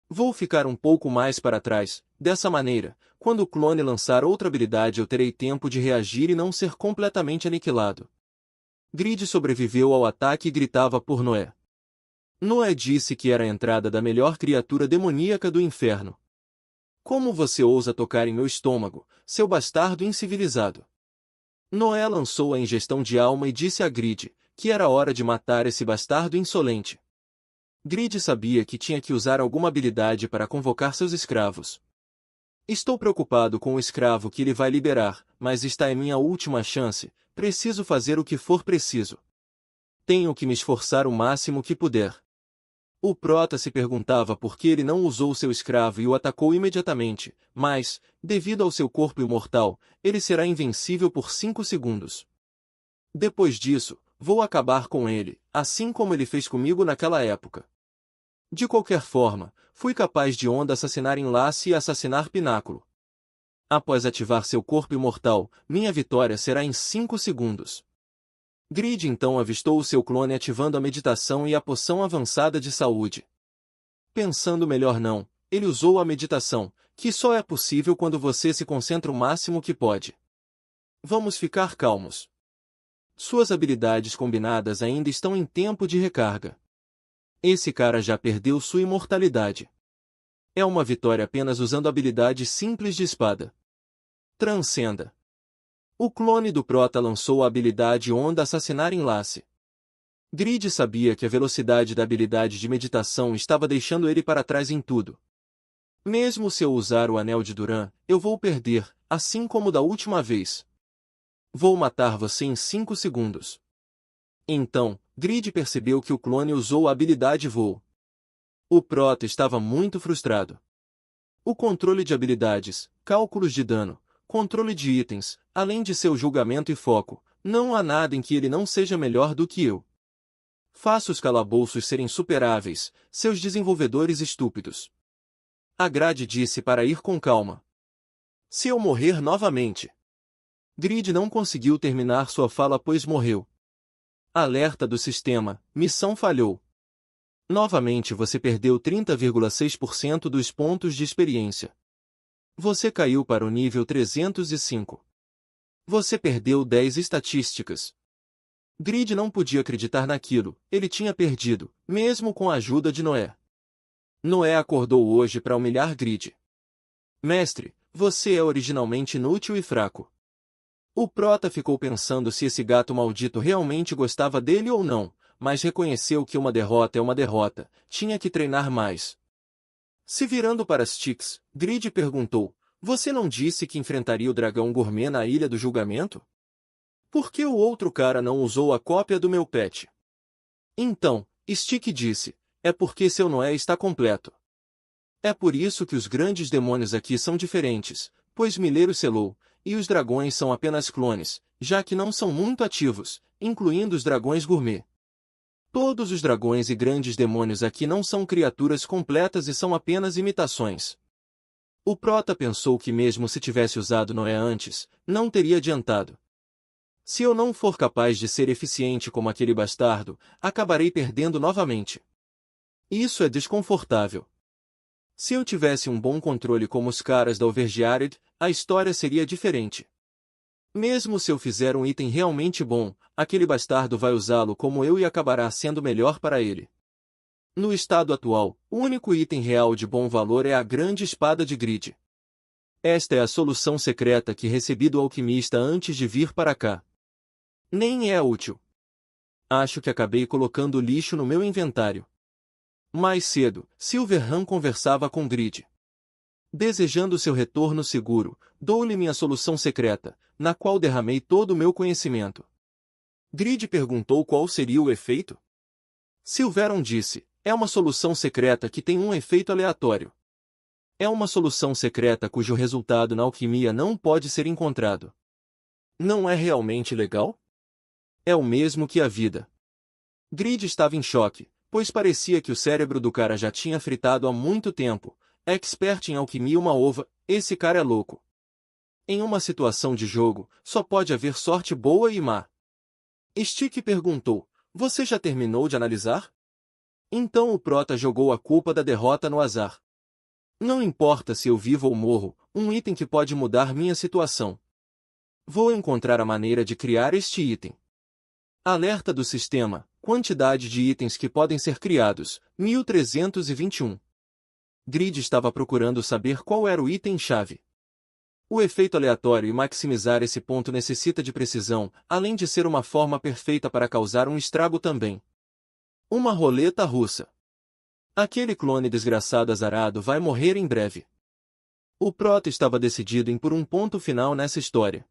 Speaker 1: Vou ficar um pouco mais para trás, dessa maneira, quando o clone lançar outra habilidade eu terei tempo de reagir e não ser completamente aniquilado. Grid sobreviveu ao ataque e gritava por Noé. Noé disse que era a entrada da melhor criatura demoníaca do inferno. Como você ousa tocar em meu estômago, seu bastardo incivilizado? Noé lançou a ingestão de alma e disse a Grid que era hora de matar esse bastardo insolente. Grid sabia que tinha que usar alguma habilidade para convocar seus escravos. Estou preocupado com o escravo que ele vai liberar, mas esta é minha última chance, preciso fazer o que for preciso. Tenho que me esforçar o máximo que puder. O prota se perguntava por que ele não usou seu escravo e o atacou imediatamente, mas, devido ao seu corpo imortal, ele será invencível por 5 segundos. Depois disso, vou acabar com ele, assim como ele fez comigo naquela época. De qualquer forma, fui capaz de onda assassinar enlace e assassinar pináculo. Após ativar seu corpo imortal, minha vitória será em 5 segundos. Grid então avistou o seu clone ativando a meditação e a poção avançada de saúde. Pensando melhor não, ele usou a meditação, que só é possível quando você se concentra o máximo que pode. Vamos ficar calmos. Suas habilidades combinadas ainda estão em tempo de recarga. Esse cara já perdeu sua imortalidade. É uma vitória apenas usando habilidades simples de espada. Transcenda. O clone do prota lançou a habilidade Onda Assassinar Enlace. Grid sabia que a velocidade da habilidade de meditação estava deixando ele para trás em tudo. Mesmo se eu usar o Anel de Duran, eu vou perder, assim como da última vez. Vou matar você em 5 segundos. Então, Grid percebeu que o clone usou a habilidade Voo. O prota estava muito frustrado. O controle de habilidades, cálculos de dano, controle de itens, além de seu julgamento e foco, não há nada em que ele não seja melhor do que eu. Faça os calabouços serem superáveis, seus desenvolvedores estúpidos. A Grade disse para ir com calma. Se eu morrer novamente. Grid não conseguiu terminar sua fala pois morreu. Alerta do sistema, missão falhou. Novamente você perdeu 30,6% dos pontos de experiência. Você caiu para o nível 305. Você perdeu 10 estatísticas. Grid não podia acreditar naquilo, ele tinha perdido, mesmo com a ajuda de Noé. Noé acordou hoje para humilhar Grid. Mestre, você é originalmente inútil e fraco. O prota ficou pensando se esse gato maldito realmente gostava dele ou não, mas reconheceu que uma derrota é uma derrota, tinha que treinar mais. Se virando para Styx, Grid perguntou, você não disse que enfrentaria o dragão gourmet na Ilha do Julgamento? Por que o outro cara não usou a cópia do meu pet? Então, Styx disse, é porque seu Noé está completo. É por isso que os grandes demônios aqui são diferentes, pois Mileiro selou, e os dragões são apenas clones, já que não são muito ativos, incluindo os dragões gourmet. Todos os dragões e grandes demônios aqui não são criaturas completas e são apenas imitações. O prota pensou que mesmo se tivesse usado Noé antes, não teria adiantado. Se eu não for capaz de ser eficiente como aquele bastardo, acabarei perdendo novamente. Isso é desconfortável. Se eu tivesse um bom controle como os caras da Overgeared, a história seria diferente. Mesmo se eu fizer um item realmente bom, aquele bastardo vai usá-lo como eu e acabará sendo melhor para ele. No estado atual, o único item real de bom valor é a grande espada de Grid. Esta é a solução secreta que recebi do alquimista antes de vir para cá. Nem é útil. Acho que acabei colocando lixo no meu inventário. Mais cedo, Silverhand conversava com Grid. Desejando seu retorno seguro, dou-lhe minha solução secreta, na qual derramei todo o meu conhecimento. Grid perguntou qual seria o efeito. Silveron disse, é uma solução secreta que tem um efeito aleatório. É uma solução secreta cujo resultado na alquimia não pode ser encontrado. Não é realmente legal? É o mesmo que a vida. Grid estava em choque, pois parecia que o cérebro do cara já tinha fritado há muito tempo. Expert em alquimia uma ova, esse cara é louco. Em uma situação de jogo, só pode haver sorte boa e má. Stick perguntou, você já terminou de analisar? Então o prota jogou a culpa da derrota no azar. Não importa se eu vivo ou morro, um item que pode mudar minha situação. Vou encontrar a maneira de criar este item. Alerta do sistema, quantidade de itens que podem ser criados, 1321. Grid estava procurando saber qual era o item-chave. O efeito aleatório e maximizar esse ponto necessita de precisão, além de ser uma forma perfeita para causar um estrago também. Uma roleta russa. Aquele clone desgraçado azarado vai morrer em breve. O prota estava decidido em pôr um ponto final nessa história.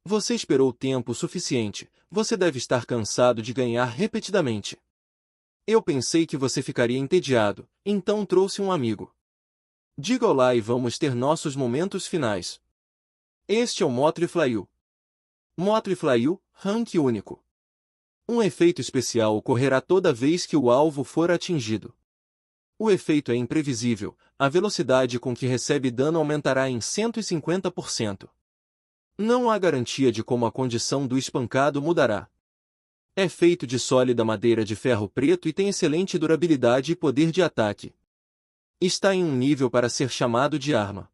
Speaker 1: Você esperou tempo suficiente, você deve estar cansado de ganhar repetidamente. Eu pensei que você ficaria entediado, então trouxe um amigo. Diga olá e vamos ter nossos momentos finais. Este é o Motley Flyu. Motley Flyu, rank único. Um efeito especial ocorrerá toda vez que o alvo for atingido. O efeito é imprevisível, a velocidade com que recebe dano aumentará em 150%. Não há garantia de como a condição do espancado mudará. É feito de sólida madeira de ferro preto e tem excelente durabilidade e poder de ataque. Está em um nível para ser chamado de arma.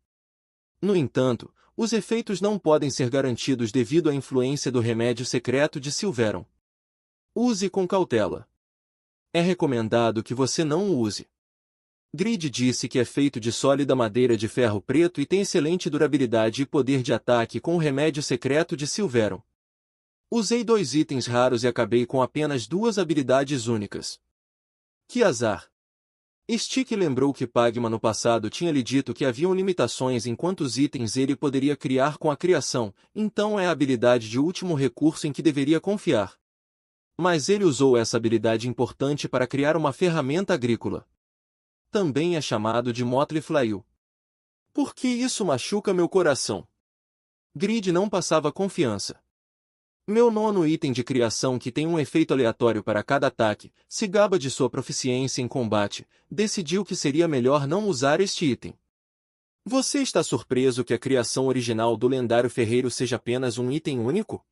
Speaker 1: No entanto, os efeitos não podem ser garantidos devido à influência do remédio secreto de Silveron. Use com cautela. É recomendado que você não o use. Grid disse que é feito de sólida madeira de ferro preto e tem excelente durabilidade e poder de ataque com o remédio secreto de Silveron. Usei 2 itens raros e acabei com apenas 2 habilidades únicas. Que azar! Stick lembrou que Pagma no passado tinha lhe dito que haviam limitações em quantos itens ele poderia criar com a criação, então é a habilidade de último recurso em que deveria confiar. Mas ele usou essa habilidade importante para criar uma ferramenta agrícola. Também é chamado de Motley Flyu. Por que isso machuca meu coração? Grid não passava confiança. Meu nono item de criação que tem um efeito aleatório para cada ataque, se gaba de sua proficiência em combate, decidiu que seria melhor não usar este item. Você está surpreso que a criação original do lendário ferreiro seja apenas um item único?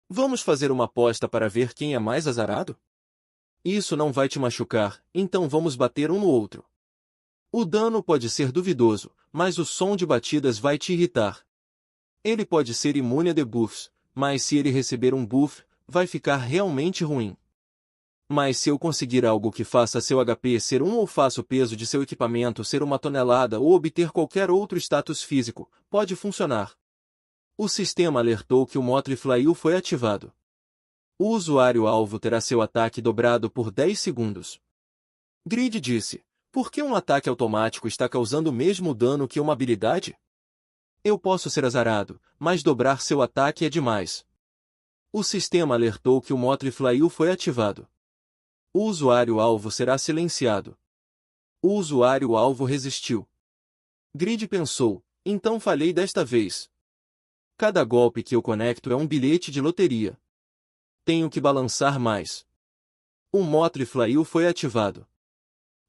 Speaker 1: Vamos fazer uma aposta para ver quem é mais azarado? Isso não vai te machucar, então vamos bater um no outro. O dano pode ser duvidoso, mas o som de batidas vai te irritar. Ele pode ser imune a debuffs, mas se ele receber um buff, vai ficar realmente ruim. Mas se eu conseguir algo que faça seu HP ser 1 ou faça o peso de seu equipamento ser 1 tonelada ou obter qualquer outro status físico, pode funcionar. O sistema alertou que o Motley Flyu foi ativado. O usuário-alvo terá seu ataque dobrado por 10 segundos. Grid disse, por que um ataque automático está causando o mesmo dano que uma habilidade? Eu posso ser azarado, mas dobrar seu ataque é demais. O sistema alertou que o Motley Flyu foi ativado. O usuário-alvo será silenciado. O usuário-alvo resistiu. Grid pensou, então falhei desta vez. Cada golpe que eu conecto é um bilhete de loteria. Tenho que balançar mais. O Motley Flyu foi ativado.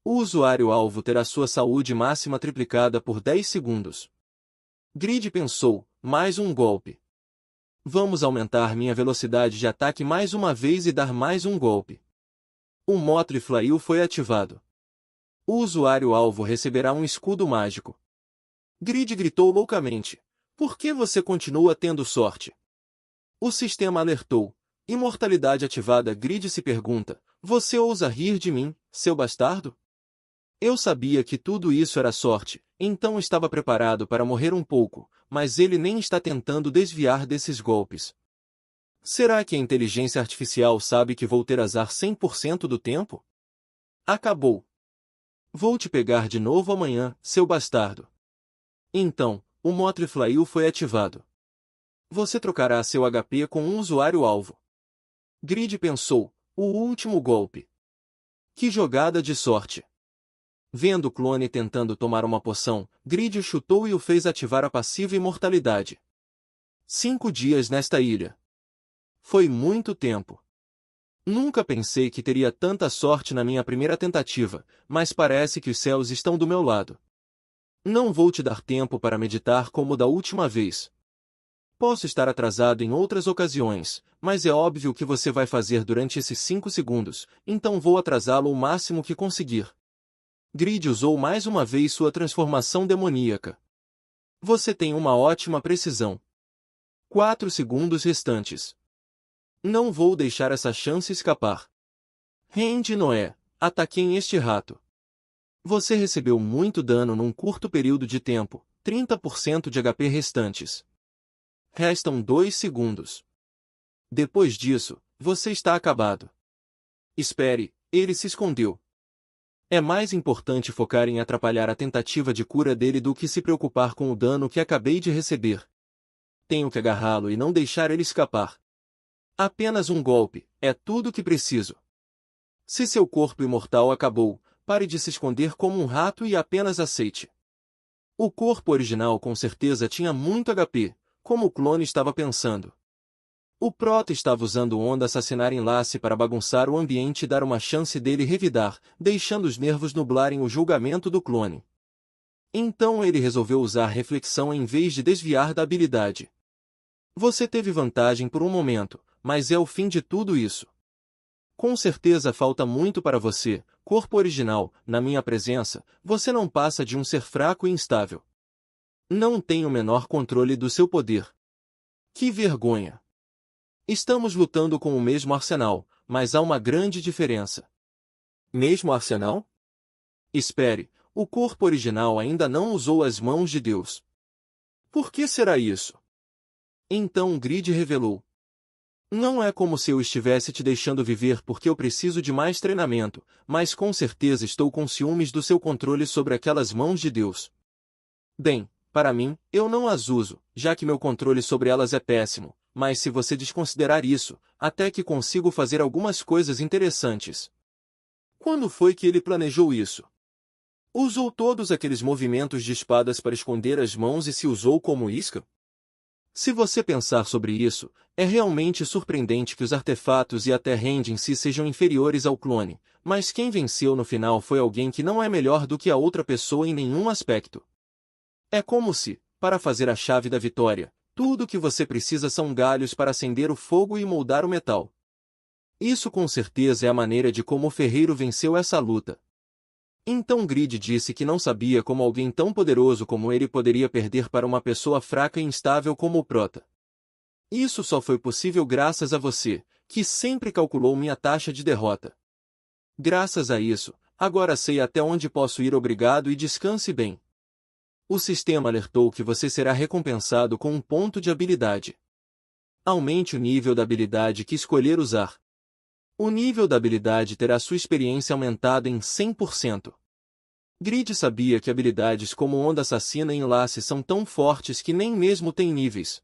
Speaker 1: O usuário-alvo terá sua saúde máxima triplicada por 10 segundos. Grid pensou, mais um golpe. Vamos aumentar minha velocidade de ataque mais uma vez e dar mais um golpe. O Motley Flyu foi ativado. O usuário-alvo receberá um escudo mágico. Grid gritou loucamente. Por que você continua tendo sorte? O sistema alertou. Imortalidade ativada. Grid se pergunta, você ousa rir de mim, seu bastardo? Eu sabia que tudo isso era sorte, então estava preparado para morrer um pouco, mas ele nem está tentando desviar desses golpes. Será que a inteligência artificial sabe que vou ter azar 100% do tempo? Acabou. Vou te pegar de novo amanhã, seu bastardo. Então, o Motley Flyu foi ativado. Você trocará seu HP com um usuário-alvo. Grid pensou, o último golpe. Que jogada de sorte! Vendo o clone tentando tomar uma poção, Grid chutou e o fez ativar a passiva imortalidade. 5 dias nesta ilha. Foi muito tempo. Nunca pensei que teria tanta sorte na minha primeira tentativa, mas parece que os céus estão do meu lado. Não vou te dar tempo para meditar como da última vez. Posso estar atrasado em outras ocasiões, mas é óbvio que você vai fazer durante esses 5 segundos, então vou atrasá-lo o máximo que conseguir. Grid usou mais uma vez sua transformação demoníaca. Você tem uma ótima precisão. 4 segundos restantes. Não vou deixar essa chance escapar. Rende Noé, ataquem este rato. Você recebeu muito dano num curto período de tempo, 30% de HP restantes. Restam 2 segundos. Depois disso, você está acabado. Espere, ele se escondeu. É mais importante focar em atrapalhar a tentativa de cura dele do que se preocupar com o dano que acabei de receber. Tenho que agarrá-lo e não deixar ele escapar. Apenas um golpe, é tudo que preciso. Se seu corpo imortal acabou, pare de se esconder como um rato e apenas aceite. O corpo original com certeza tinha muito HP, como o clone estava pensando. O Prota estava usando Onda Assassinar Enlace para bagunçar o ambiente e dar uma chance dele revidar, deixando os nervos nublarem o julgamento do clone. Então ele resolveu usar Reflexão em vez de desviar da habilidade. Você teve vantagem por um momento, mas é o fim de tudo isso. Com certeza falta muito para você, corpo original, na minha presença, você não passa de um ser fraco e instável. Não tem o menor controle do seu poder. Que vergonha! Estamos lutando com o mesmo arsenal, mas há uma grande diferença. Mesmo arsenal? Espere, o corpo original ainda não usou as mãos de Deus. Por que será isso? Então o Grid revelou. Não é como se eu estivesse te deixando viver porque eu preciso de mais treinamento, mas com certeza estou com ciúmes do seu controle sobre aquelas mãos de Deus. Bem, para mim, eu não as uso, já que meu controle sobre elas é péssimo, mas se você desconsiderar isso, até que consigo fazer algumas coisas interessantes. Quando foi que ele planejou isso? Usou todos aqueles movimentos de espadas para esconder as mãos e se usou como isca? Se você pensar sobre isso, é realmente surpreendente que os artefatos e até Rand em si sejam inferiores ao clone, mas quem venceu no final foi alguém que não é melhor do que a outra pessoa em nenhum aspecto. É como se, para fazer a chave da vitória, tudo o que você precisa são galhos para acender o fogo e moldar o metal. Isso com certeza é a maneira de como o ferreiro venceu essa luta. Então Grid disse que não sabia como alguém tão poderoso como ele poderia perder para uma pessoa fraca e instável como o Prota. Isso só foi possível graças a você, que sempre calculou minha taxa de derrota. Graças a isso, agora sei até onde posso ir. Obrigado e descanse bem. O sistema alertou que você será recompensado com um ponto de habilidade. Aumente o nível da habilidade que escolher usar. O nível da habilidade terá sua experiência aumentada em 100%. Grid sabia que habilidades como Onda Assassina e Enlace são tão fortes que nem mesmo têm níveis.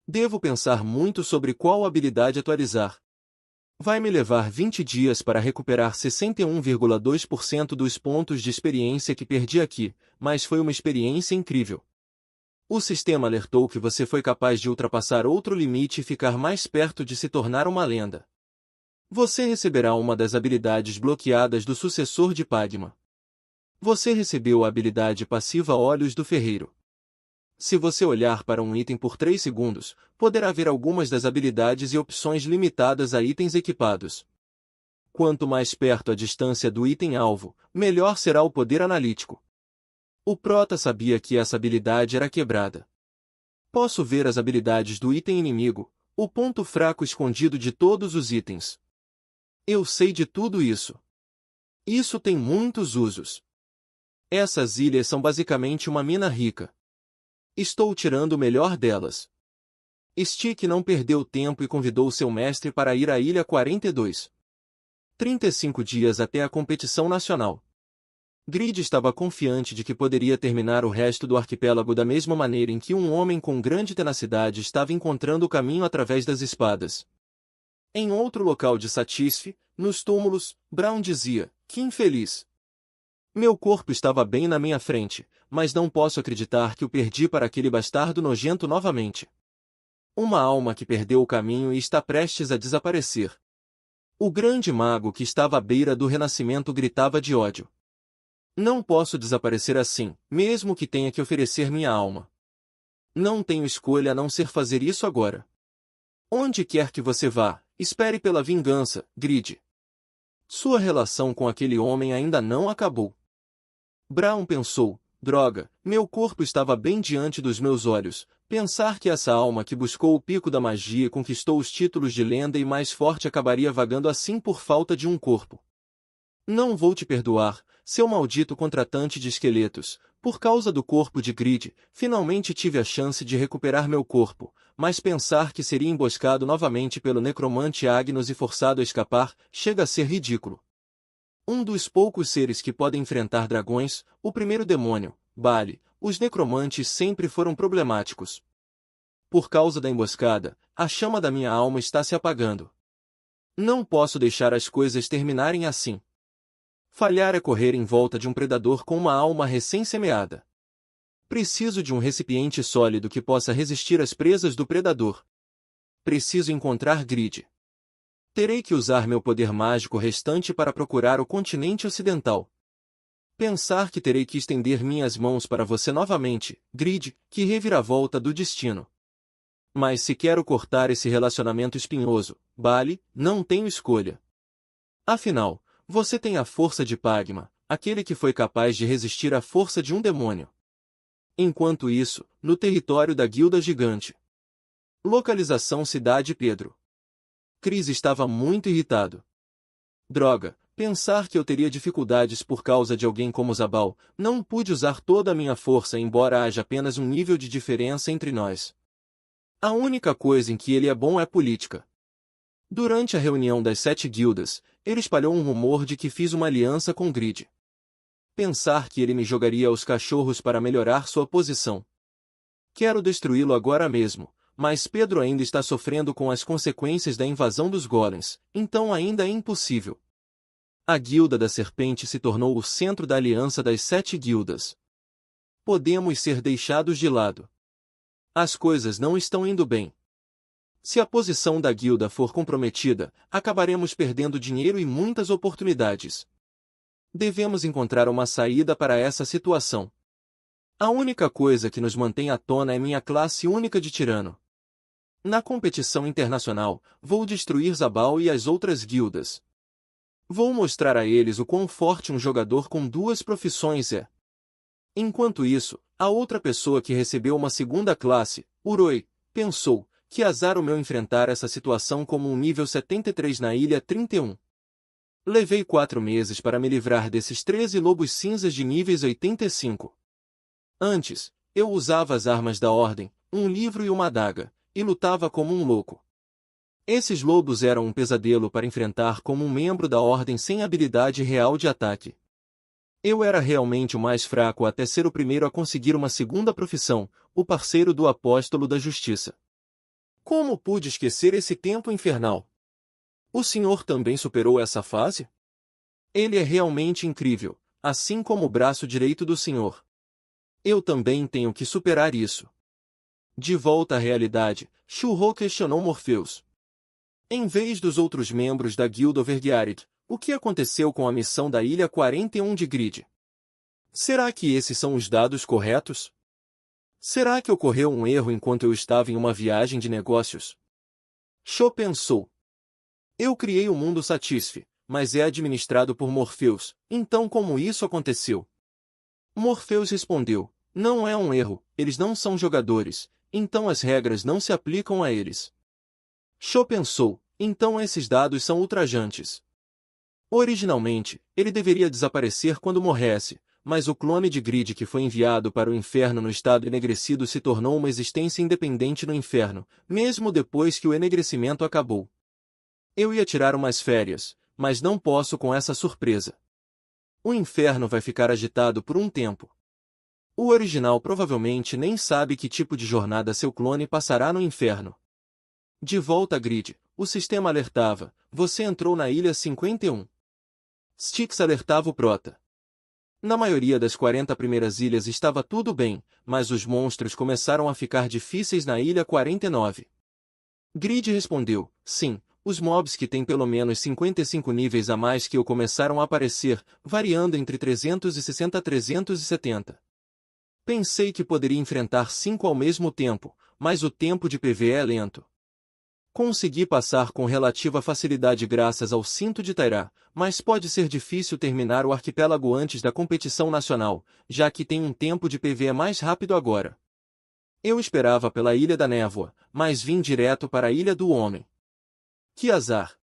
Speaker 1: Devo pensar muito sobre qual habilidade atualizar. Vai me levar 20 dias para recuperar 61,2% dos pontos de experiência que perdi aqui, mas foi uma experiência incrível. O sistema alertou que você foi capaz de ultrapassar outro limite e ficar mais perto de se tornar uma lenda. Você receberá uma das habilidades bloqueadas do sucessor de Padma. Você recebeu a habilidade passiva Olhos do Ferreiro. Se você olhar para um item por 3 segundos, poderá ver algumas das habilidades e opções limitadas a itens equipados. Quanto mais perto a distância do item-alvo, melhor será o poder analítico. O Prota sabia que essa habilidade era quebrada. Posso ver as habilidades do item inimigo, o ponto fraco escondido de todos os itens. Eu sei de tudo isso. Isso tem muitos usos. Essas ilhas são basicamente uma mina rica. Estou tirando o melhor delas. Stick não perdeu tempo e convidou seu mestre para ir à Ilha 42. 35 dias até a competição nacional. Grid estava confiante de que poderia terminar o resto do arquipélago da mesma maneira em que um homem com grande tenacidade estava encontrando o caminho através das espadas. Em outro local de Satisfi, nos túmulos, Brown dizia, que infeliz. Meu corpo estava bem na minha frente, mas não posso acreditar que o perdi para aquele bastardo nojento novamente. Uma alma que perdeu o caminho e está prestes a desaparecer. O grande mago que estava à beira do renascimento gritava de ódio. Não posso desaparecer assim, mesmo que tenha que oferecer minha alma. Não tenho escolha a não ser fazer isso agora. Onde quer que você vá, espere pela vingança, Grid. Sua relação com aquele homem ainda não acabou. Brown pensou, droga, meu corpo estava bem diante dos meus olhos. Pensar que essa alma que buscou o pico da magia e conquistou os títulos de lenda e mais forte acabaria vagando assim por falta de um corpo. Não vou te perdoar, seu maldito contratante de esqueletos. Por causa do corpo de Grid, finalmente tive a chance de recuperar meu corpo, mas pensar que seria emboscado novamente pelo necromante Agnos e forçado a escapar, chega a ser ridículo. Um dos poucos seres que podem enfrentar dragões, o primeiro demônio, Bali, os necromantes sempre foram problemáticos. Por causa da emboscada, a chama da minha alma está se apagando. Não posso deixar as coisas terminarem assim. Falhar é correr em volta de um predador com uma alma recém-semeada. Preciso de um recipiente sólido que possa resistir às presas do predador. Preciso encontrar Grid. Terei que usar meu poder mágico restante para procurar o continente ocidental. Pensar que terei que estender minhas mãos para você novamente, Grid, que reviravolta do destino. Mas se quero cortar esse relacionamento espinhoso, Bali, não tenho escolha. Afinal, você tem a força de Pagma, aquele que foi capaz de resistir à força de um demônio. Enquanto isso, no território da Guilda Gigante. Localização Cidade Pedro. Chris estava muito irritado. Droga, pensar que eu teria dificuldades por causa de alguém como Zabal, não pude usar toda a minha força embora haja apenas um nível de diferença entre nós. A única coisa em que ele é bom é política. Durante a reunião das 7 guildas, ele espalhou um rumor de que fiz uma aliança com Grid. Pensar que ele me jogaria aos cachorros para melhorar sua posição. Quero destruí-lo agora mesmo, mas Pedro ainda está sofrendo com as consequências da invasão dos golems, então ainda é impossível. A Guilda da Serpente se tornou o centro da aliança das 7 guildas. Podemos ser deixados de lado. As coisas não estão indo bem. Se a posição da guilda for comprometida, acabaremos perdendo dinheiro e muitas oportunidades. Devemos encontrar uma saída para essa situação. A única coisa que nos mantém à tona é minha classe única de tirano. Na competição internacional, vou destruir Zabal e as outras guildas. Vou mostrar a eles o quão forte um jogador com 2 profissões é. Enquanto isso, a outra pessoa que recebeu uma segunda classe, Uroi, pensou, que azar o meu enfrentar essa situação como um nível 73 na ilha 31. Levei 4 meses para me livrar desses 13 lobos cinzas de níveis 85. Antes, eu usava as armas da ordem, um livro e uma adaga, e lutava como um louco. Esses lobos eram um pesadelo para enfrentar como um membro da ordem sem habilidade real de ataque. Eu era realmente o mais fraco até ser o primeiro a conseguir uma segunda profissão, o parceiro do apóstolo da justiça. Como pude esquecer esse tempo infernal? O senhor também superou essa fase? Ele é realmente incrível, assim como o braço direito do senhor. Eu também tenho que superar isso. De volta à realidade, Shuro questionou Morpheus. Em vez dos outros membros da Guilda Overgeared, o que aconteceu com a missão da Ilha 41 de Grid? Será que esses são os dados corretos? Será que ocorreu um erro enquanto eu estava em uma viagem de negócios? Sho pensou. Eu criei o mundo Satisfe, mas é administrado por Morpheus, então como isso aconteceu? Morpheus respondeu, não é um erro, eles não são jogadores, então as regras não se aplicam a eles. Sho pensou, então esses dados são ultrajantes. Originalmente, ele deveria desaparecer quando morresse, mas o clone de Grid que foi enviado para o inferno no estado enegrecido se tornou uma existência independente no inferno, mesmo depois que o enegrecimento acabou. Eu ia tirar umas férias, mas não posso com essa surpresa. O inferno vai ficar agitado por um tempo. O original provavelmente nem sabe que tipo de jornada seu clone passará no inferno. De volta a Grid, O sistema alertava: você entrou na ilha 51. Styx alertava o Prota. Na maioria das 40 primeiras ilhas estava tudo bem, mas os monstros começaram a ficar difíceis na ilha 49. Grid respondeu: sim, os mobs que têm pelo menos 55 níveis a mais que eu começaram a aparecer, variando entre 360 a 370. Pensei que poderia enfrentar 5 ao mesmo tempo, mas o tempo de PvE é lento. Consegui passar com relativa facilidade graças ao cinto de Tairá, mas pode ser difícil terminar o arquipélago antes da competição nacional, já que tem um tempo de PvE mais rápido agora. Eu esperava pela Ilha da Névoa, mas vim direto para a Ilha do Homem. Que azar!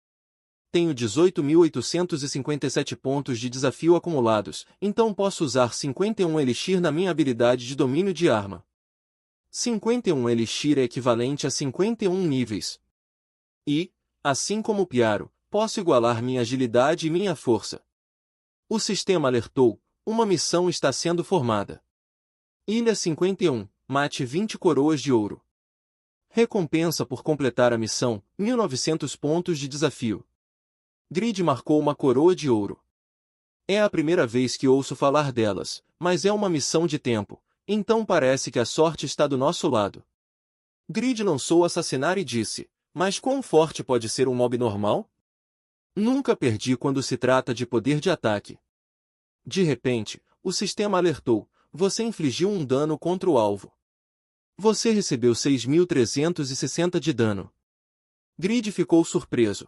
Speaker 1: Tenho 18.857 pontos de desafio acumulados, então posso usar 51 Elixir na minha habilidade de domínio de arma. 51 Elixir é equivalente a 51 níveis. E, assim como Piaro, posso igualar minha agilidade e minha força. O sistema alertou: uma missão está sendo formada. Ilha 51, mate 20 coroas de ouro. Recompensa por completar a missão, 1900 pontos de desafio. Grid marcou uma coroa de ouro. É a primeira vez que ouço falar delas, mas é uma missão de tempo, então parece que a sorte está do nosso lado. Grid lançou assassinar e disse: mas quão forte pode ser um mob normal? Nunca perdi quando se trata de poder de ataque. De repente, o sistema alertou: você infligiu um dano contra o alvo. Você recebeu 6.360 de dano. Grid ficou surpreso.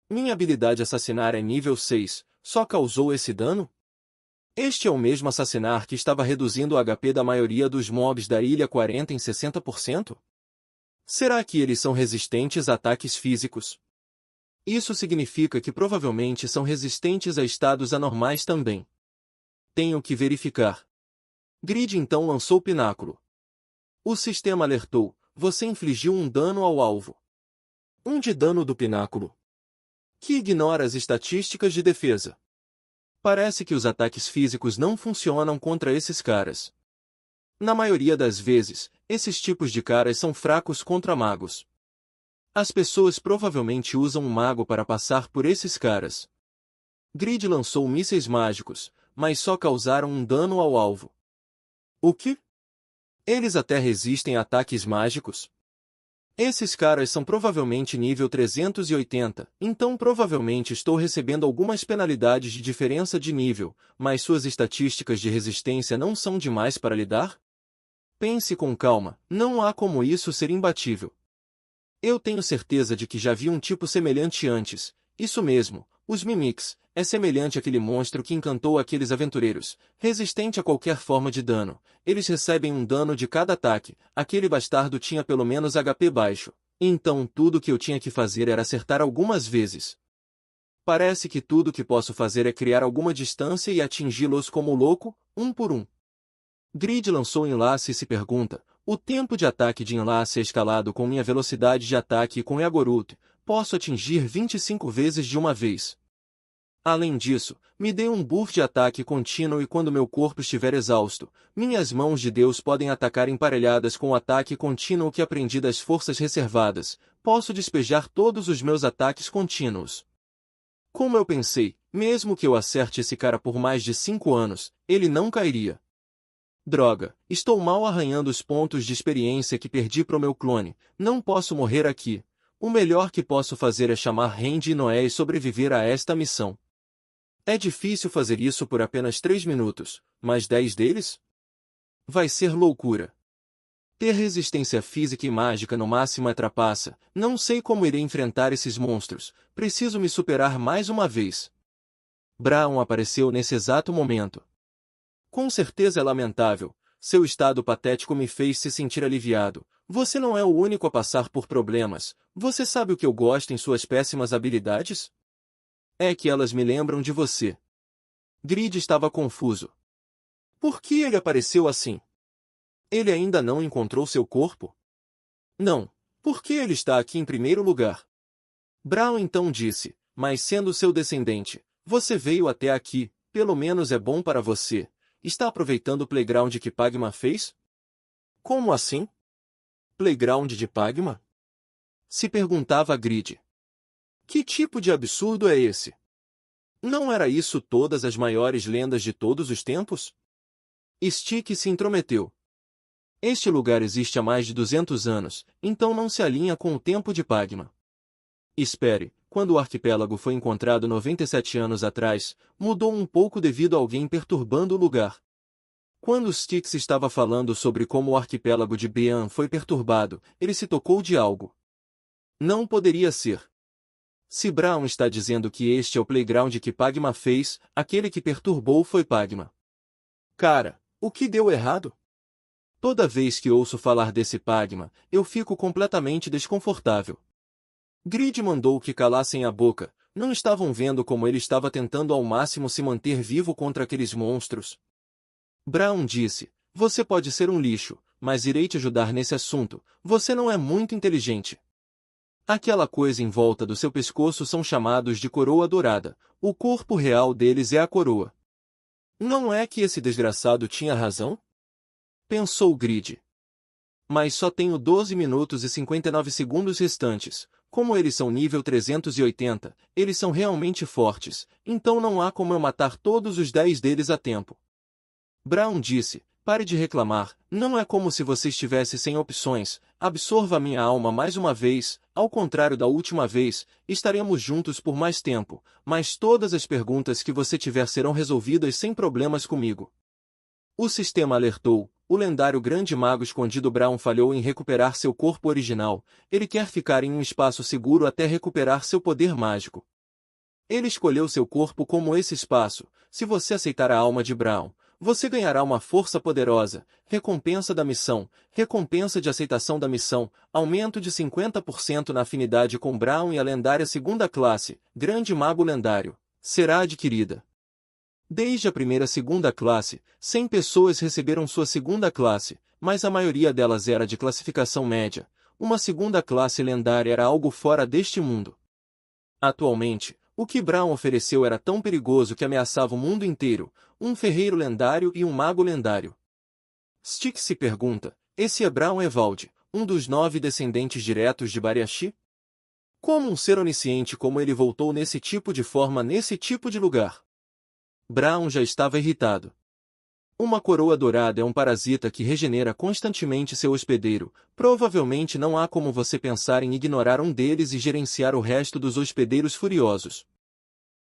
Speaker 1: Minha habilidade assassinar é nível 6, só causou esse dano? Este é o mesmo assassinar que estava reduzindo o HP da maioria dos mobs da ilha 40 em 60%? Será que eles são resistentes a ataques físicos? Isso significa que provavelmente são resistentes a estados anormais também. Tenho que verificar. Grid então lançou o pináculo. O sistema alertou: você infligiu um dano ao alvo. Um de dano do pináculo. Que ignora as estatísticas de defesa. Parece que os ataques físicos não funcionam contra esses caras. Na maioria das vezes, esses tipos de caras são fracos contra magos. As pessoas provavelmente usam um mago para passar por esses caras. Grid lançou mísseis mágicos, mas só causaram um dano ao alvo. O quê? Eles até resistem a ataques mágicos? Esses caras são provavelmente nível 380, então provavelmente estou recebendo algumas penalidades de diferença de nível, mas suas estatísticas de resistência não são demais para lidar? Pense com calma, não há como isso ser imbatível. Eu tenho certeza de que já vi um tipo semelhante antes, isso mesmo, os Mimics, é semelhante àquele monstro que encantou aqueles aventureiros, resistente a qualquer forma de dano, eles recebem um dano de cada ataque, aquele bastardo tinha pelo menos HP baixo, então tudo que eu tinha que fazer era acertar algumas vezes. Parece que tudo que posso fazer é criar alguma distância e atingi-los como louco, um por um. Grid lançou enlace e se pergunta: o tempo de ataque de enlace é escalado com minha velocidade de ataque e com Yagorut, posso atingir 25 vezes de uma vez. Além disso, me dê um buff de ataque contínuo e quando meu corpo estiver exausto, minhas mãos de Deus podem atacar emparelhadas com o ataque contínuo que aprendi das forças reservadas, posso despejar todos os meus ataques contínuos. Como eu pensei, mesmo que eu acerte esse cara por mais de 5 anos, ele não cairia. Droga, estou mal arranhando os pontos de experiência que perdi pro meu clone, não posso morrer aqui. O melhor que posso fazer é chamar Randy e Noé e sobreviver a esta missão. É difícil fazer isso por apenas 3 minutos, mas 10 deles? Vai ser loucura. Ter resistência física e mágica no máximo é trapaça, não sei como irei enfrentar esses monstros, preciso me superar mais uma vez. Braun apareceu nesse exato momento. Com certeza é lamentável, seu estado patético me fez se sentir aliviado. Você não é o único a passar por problemas, você sabe o que eu gosto em suas péssimas habilidades? É que elas me lembram de você. Grid estava confuso. Por que ele apareceu assim? Ele ainda não encontrou seu corpo? Não, porque ele está aqui em primeiro lugar. Braun então disse: mas sendo seu descendente, você veio até aqui, pelo menos é bom para você. Está aproveitando o playground que Pagma fez? Como assim? Playground de Pagma? Se perguntava Grid. Que tipo de absurdo é esse? Não era isso todas as maiores lendas de todos os tempos? Stick se intrometeu. Este lugar existe há mais de 200 anos, então não se alinha com o tempo de Pagma. Espere, quando o arquipélago foi encontrado 97 anos atrás, mudou um pouco devido a alguém perturbando o lugar. Quando Styx estava falando sobre como o arquipélago de Bian foi perturbado, ele se tocou de algo. Não poderia ser. Se Brown está dizendo que este é o playground que Pagma fez, aquele que perturbou foi Pagma. Cara, o que deu errado? Toda vez que ouço falar desse Pagma, eu fico completamente desconfortável. Grid mandou que calassem a boca, não estavam vendo como ele estava tentando ao máximo se manter vivo contra aqueles monstros? Brown disse, você pode ser um lixo, mas irei te ajudar nesse assunto, você não é muito inteligente. Aquela coisa em volta do seu pescoço são chamados de coroa dourada, o corpo real deles é a coroa. Não é que esse desgraçado tinha razão? Pensou Grid. Mas só tenho 12 minutos e 59 segundos restantes. Como eles são nível 380, eles são realmente fortes, então não há como eu matar todos os 10 deles a tempo. Brown disse, pare de reclamar, não é como se você estivesse sem opções, absorva minha alma mais uma vez, ao contrário da última vez, estaremos juntos por mais tempo, mas todas as perguntas que você tiver serão resolvidas sem problemas comigo. O sistema alertou, o lendário grande mago escondido Brown falhou em recuperar seu corpo original, ele quer ficar em um espaço seguro até recuperar seu poder mágico. Ele escolheu seu corpo como esse espaço, se você aceitar a alma de Brown, você ganhará uma força poderosa, recompensa da missão, recompensa de aceitação da missão, aumento de 50% na afinidade com Brown e a lendária segunda classe, grande mago lendário, será adquirida. Desde a primeira segunda classe, 100 pessoas receberam sua segunda classe, mas a maioria delas era de classificação média. Uma segunda classe lendária era algo fora deste mundo. Atualmente, o que Brown ofereceu era tão perigoso que ameaçava o mundo inteiro, um ferreiro lendário e um mago lendário. Styx se pergunta, esse é Brown Evald, um dos 9 descendentes diretos de Bariashi? Como um ser onisciente como ele voltou nesse tipo de forma nesse tipo de lugar? Brown já estava irritado. Uma coroa dourada é um parasita que regenera constantemente seu hospedeiro, provavelmente não há como você pensar em ignorar um deles e gerenciar o resto dos hospedeiros furiosos.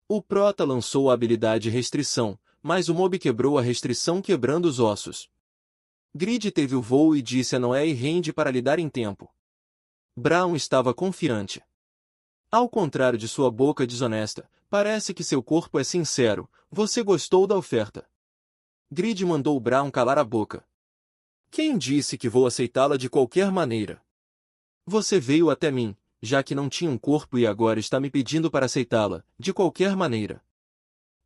Speaker 1: O Prota lançou a habilidade Restrição, mas o mob quebrou a restrição quebrando os ossos. Grid teve o voo e disse a Noé e rende para lhe dar em tempo. Brown estava confiante. Ao contrário de sua boca desonesta, parece que seu corpo é sincero, você gostou da oferta. Grid mandou Brown calar a boca. Quem disse que vou aceitá-la de qualquer maneira? Você veio até mim, já que não tinha um corpo e agora está me pedindo para aceitá-la, de qualquer maneira.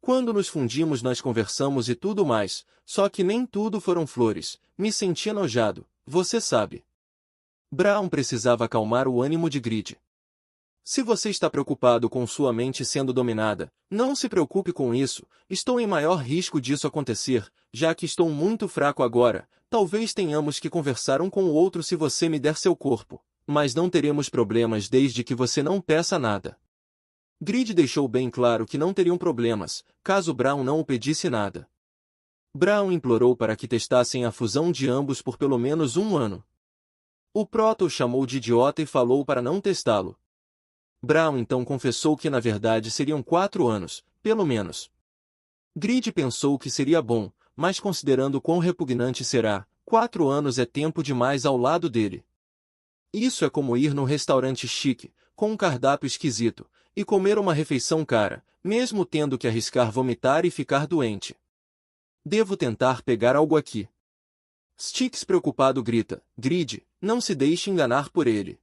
Speaker 1: Quando nos fundimos nós conversamos e tudo mais, só que nem tudo foram flores, me senti enojado, você sabe. Brown precisava acalmar o ânimo de Grid. Se você está preocupado com sua mente sendo dominada, não se preocupe com isso, estou em maior risco disso acontecer, já que estou muito fraco agora, talvez tenhamos que conversar um com o outro se você me der seu corpo, mas não teremos problemas desde que você não peça nada. Grid deixou bem claro que não teriam problemas, caso Brown não o pedisse nada. Brown implorou para que testassem a fusão de ambos por pelo menos um ano. O Proto o chamou de idiota e falou para não testá-lo. Brown então confessou que na verdade seriam 4 anos, pelo menos. Grid pensou que seria bom, mas considerando quão repugnante será, 4 anos é tempo demais ao lado dele. Isso é como ir num restaurante chique, com um cardápio esquisito, e comer uma refeição cara, mesmo tendo que arriscar vomitar e ficar doente. Devo tentar pegar algo aqui. Styx preocupado grita, Grid, não se deixe enganar por ele.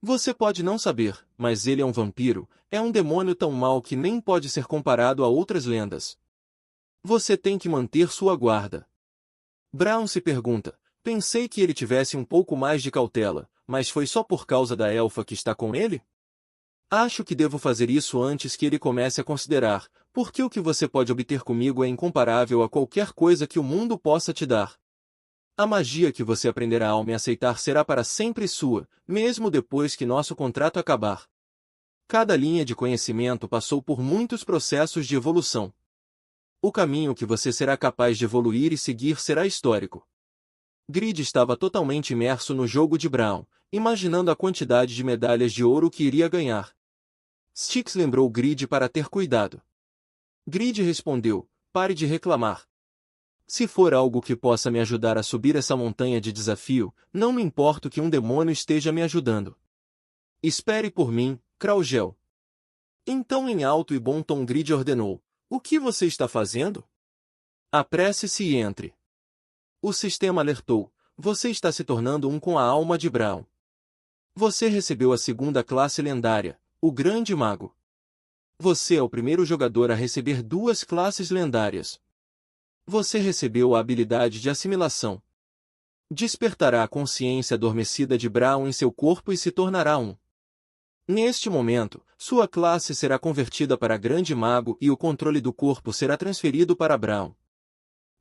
Speaker 1: Você pode não saber, mas ele é um vampiro, é um demônio tão mau que nem pode ser comparado a outras lendas. Você tem que manter sua guarda. Brown se pergunta, pensei que ele tivesse um pouco mais de cautela, mas foi só por causa da elfa que está com ele? Acho que devo fazer isso antes que ele comece a considerar, porque o que você pode obter comigo é incomparável a qualquer coisa que o mundo possa te dar. A magia que você aprenderá ao me aceitar será para sempre sua, mesmo depois que nosso contrato acabar. Cada linha de conhecimento passou por muitos processos de evolução. O caminho que você será capaz de evoluir e seguir será histórico. Grid estava totalmente imerso no jogo de Brown, imaginando a quantidade de medalhas de ouro que iria ganhar. Styx lembrou Grid para ter cuidado. Grid respondeu: pare de reclamar. Se for algo que possa me ajudar a subir essa montanha de desafio, não me importo que um demônio esteja me ajudando. Espere por mim, Kraugel. Então em alto e bom tom Grid ordenou: o que você está fazendo? Apresse-se e entre. O sistema alertou: você está se tornando um com a alma de Brown. Você recebeu a segunda classe lendária, o Grande Mago. Você é o primeiro jogador a receber duas classes lendárias. Você recebeu a habilidade de assimilação. Despertará a consciência adormecida de Brown em seu corpo e se tornará um. Neste momento, sua classe será convertida para Grande Mago e o controle do corpo será transferido para Brown.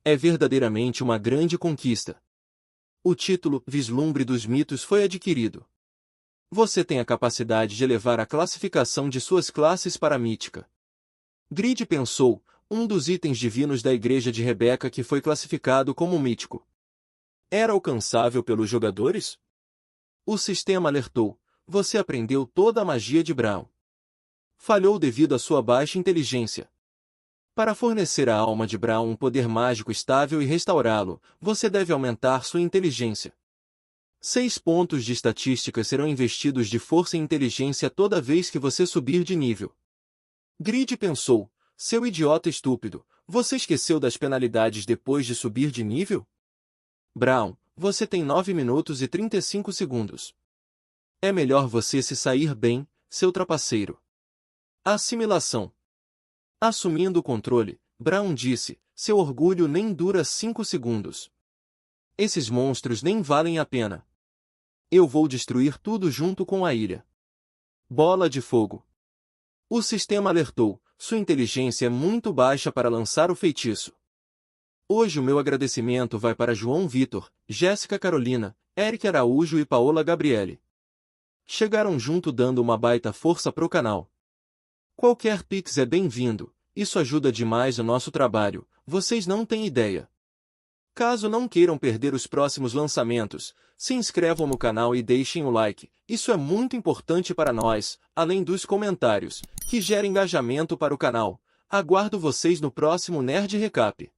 Speaker 1: É verdadeiramente uma grande conquista. O título Vislumbre dos Mitos foi adquirido. Você tem a capacidade de elevar a classificação de suas classes para mítica. Grid pensou: um dos itens divinos da Igreja de Rebeca que foi classificado como mítico. Era alcançável pelos jogadores? O sistema alertou: você aprendeu toda a magia de Brown. Falhou devido à sua baixa inteligência. Para fornecer à alma de Brown um poder mágico estável e restaurá-lo, você deve aumentar sua inteligência. 6 pontos de estatística serão investidos de força e inteligência toda vez que você subir de nível. Grid pensou: seu idiota estúpido, você esqueceu das penalidades depois de subir de nível? Brown, você tem 9 minutos e 35 segundos. É melhor você se sair bem, seu trapaceiro. Assimilação. Assumindo o controle, Brown disse: seu orgulho nem dura 5 segundos. Esses monstros nem valem a pena. Eu vou destruir tudo junto com a ilha. Bola de fogo. O sistema alertou: sua inteligência é muito baixa para lançar o feitiço. Hoje o meu agradecimento vai para João Vitor, Jéssica Carolina, Eric Araújo e Paola Gabriele. Chegaram junto dando uma baita força pro canal. Qualquer pix é bem-vindo, isso ajuda demais o nosso trabalho, vocês não têm ideia. Caso não queiram perder os próximos lançamentos, se inscrevam no canal e deixem o like, isso é muito importante para nós, além dos comentários, que gera engajamento para o canal. Aguardo vocês no próximo Nerd Recap.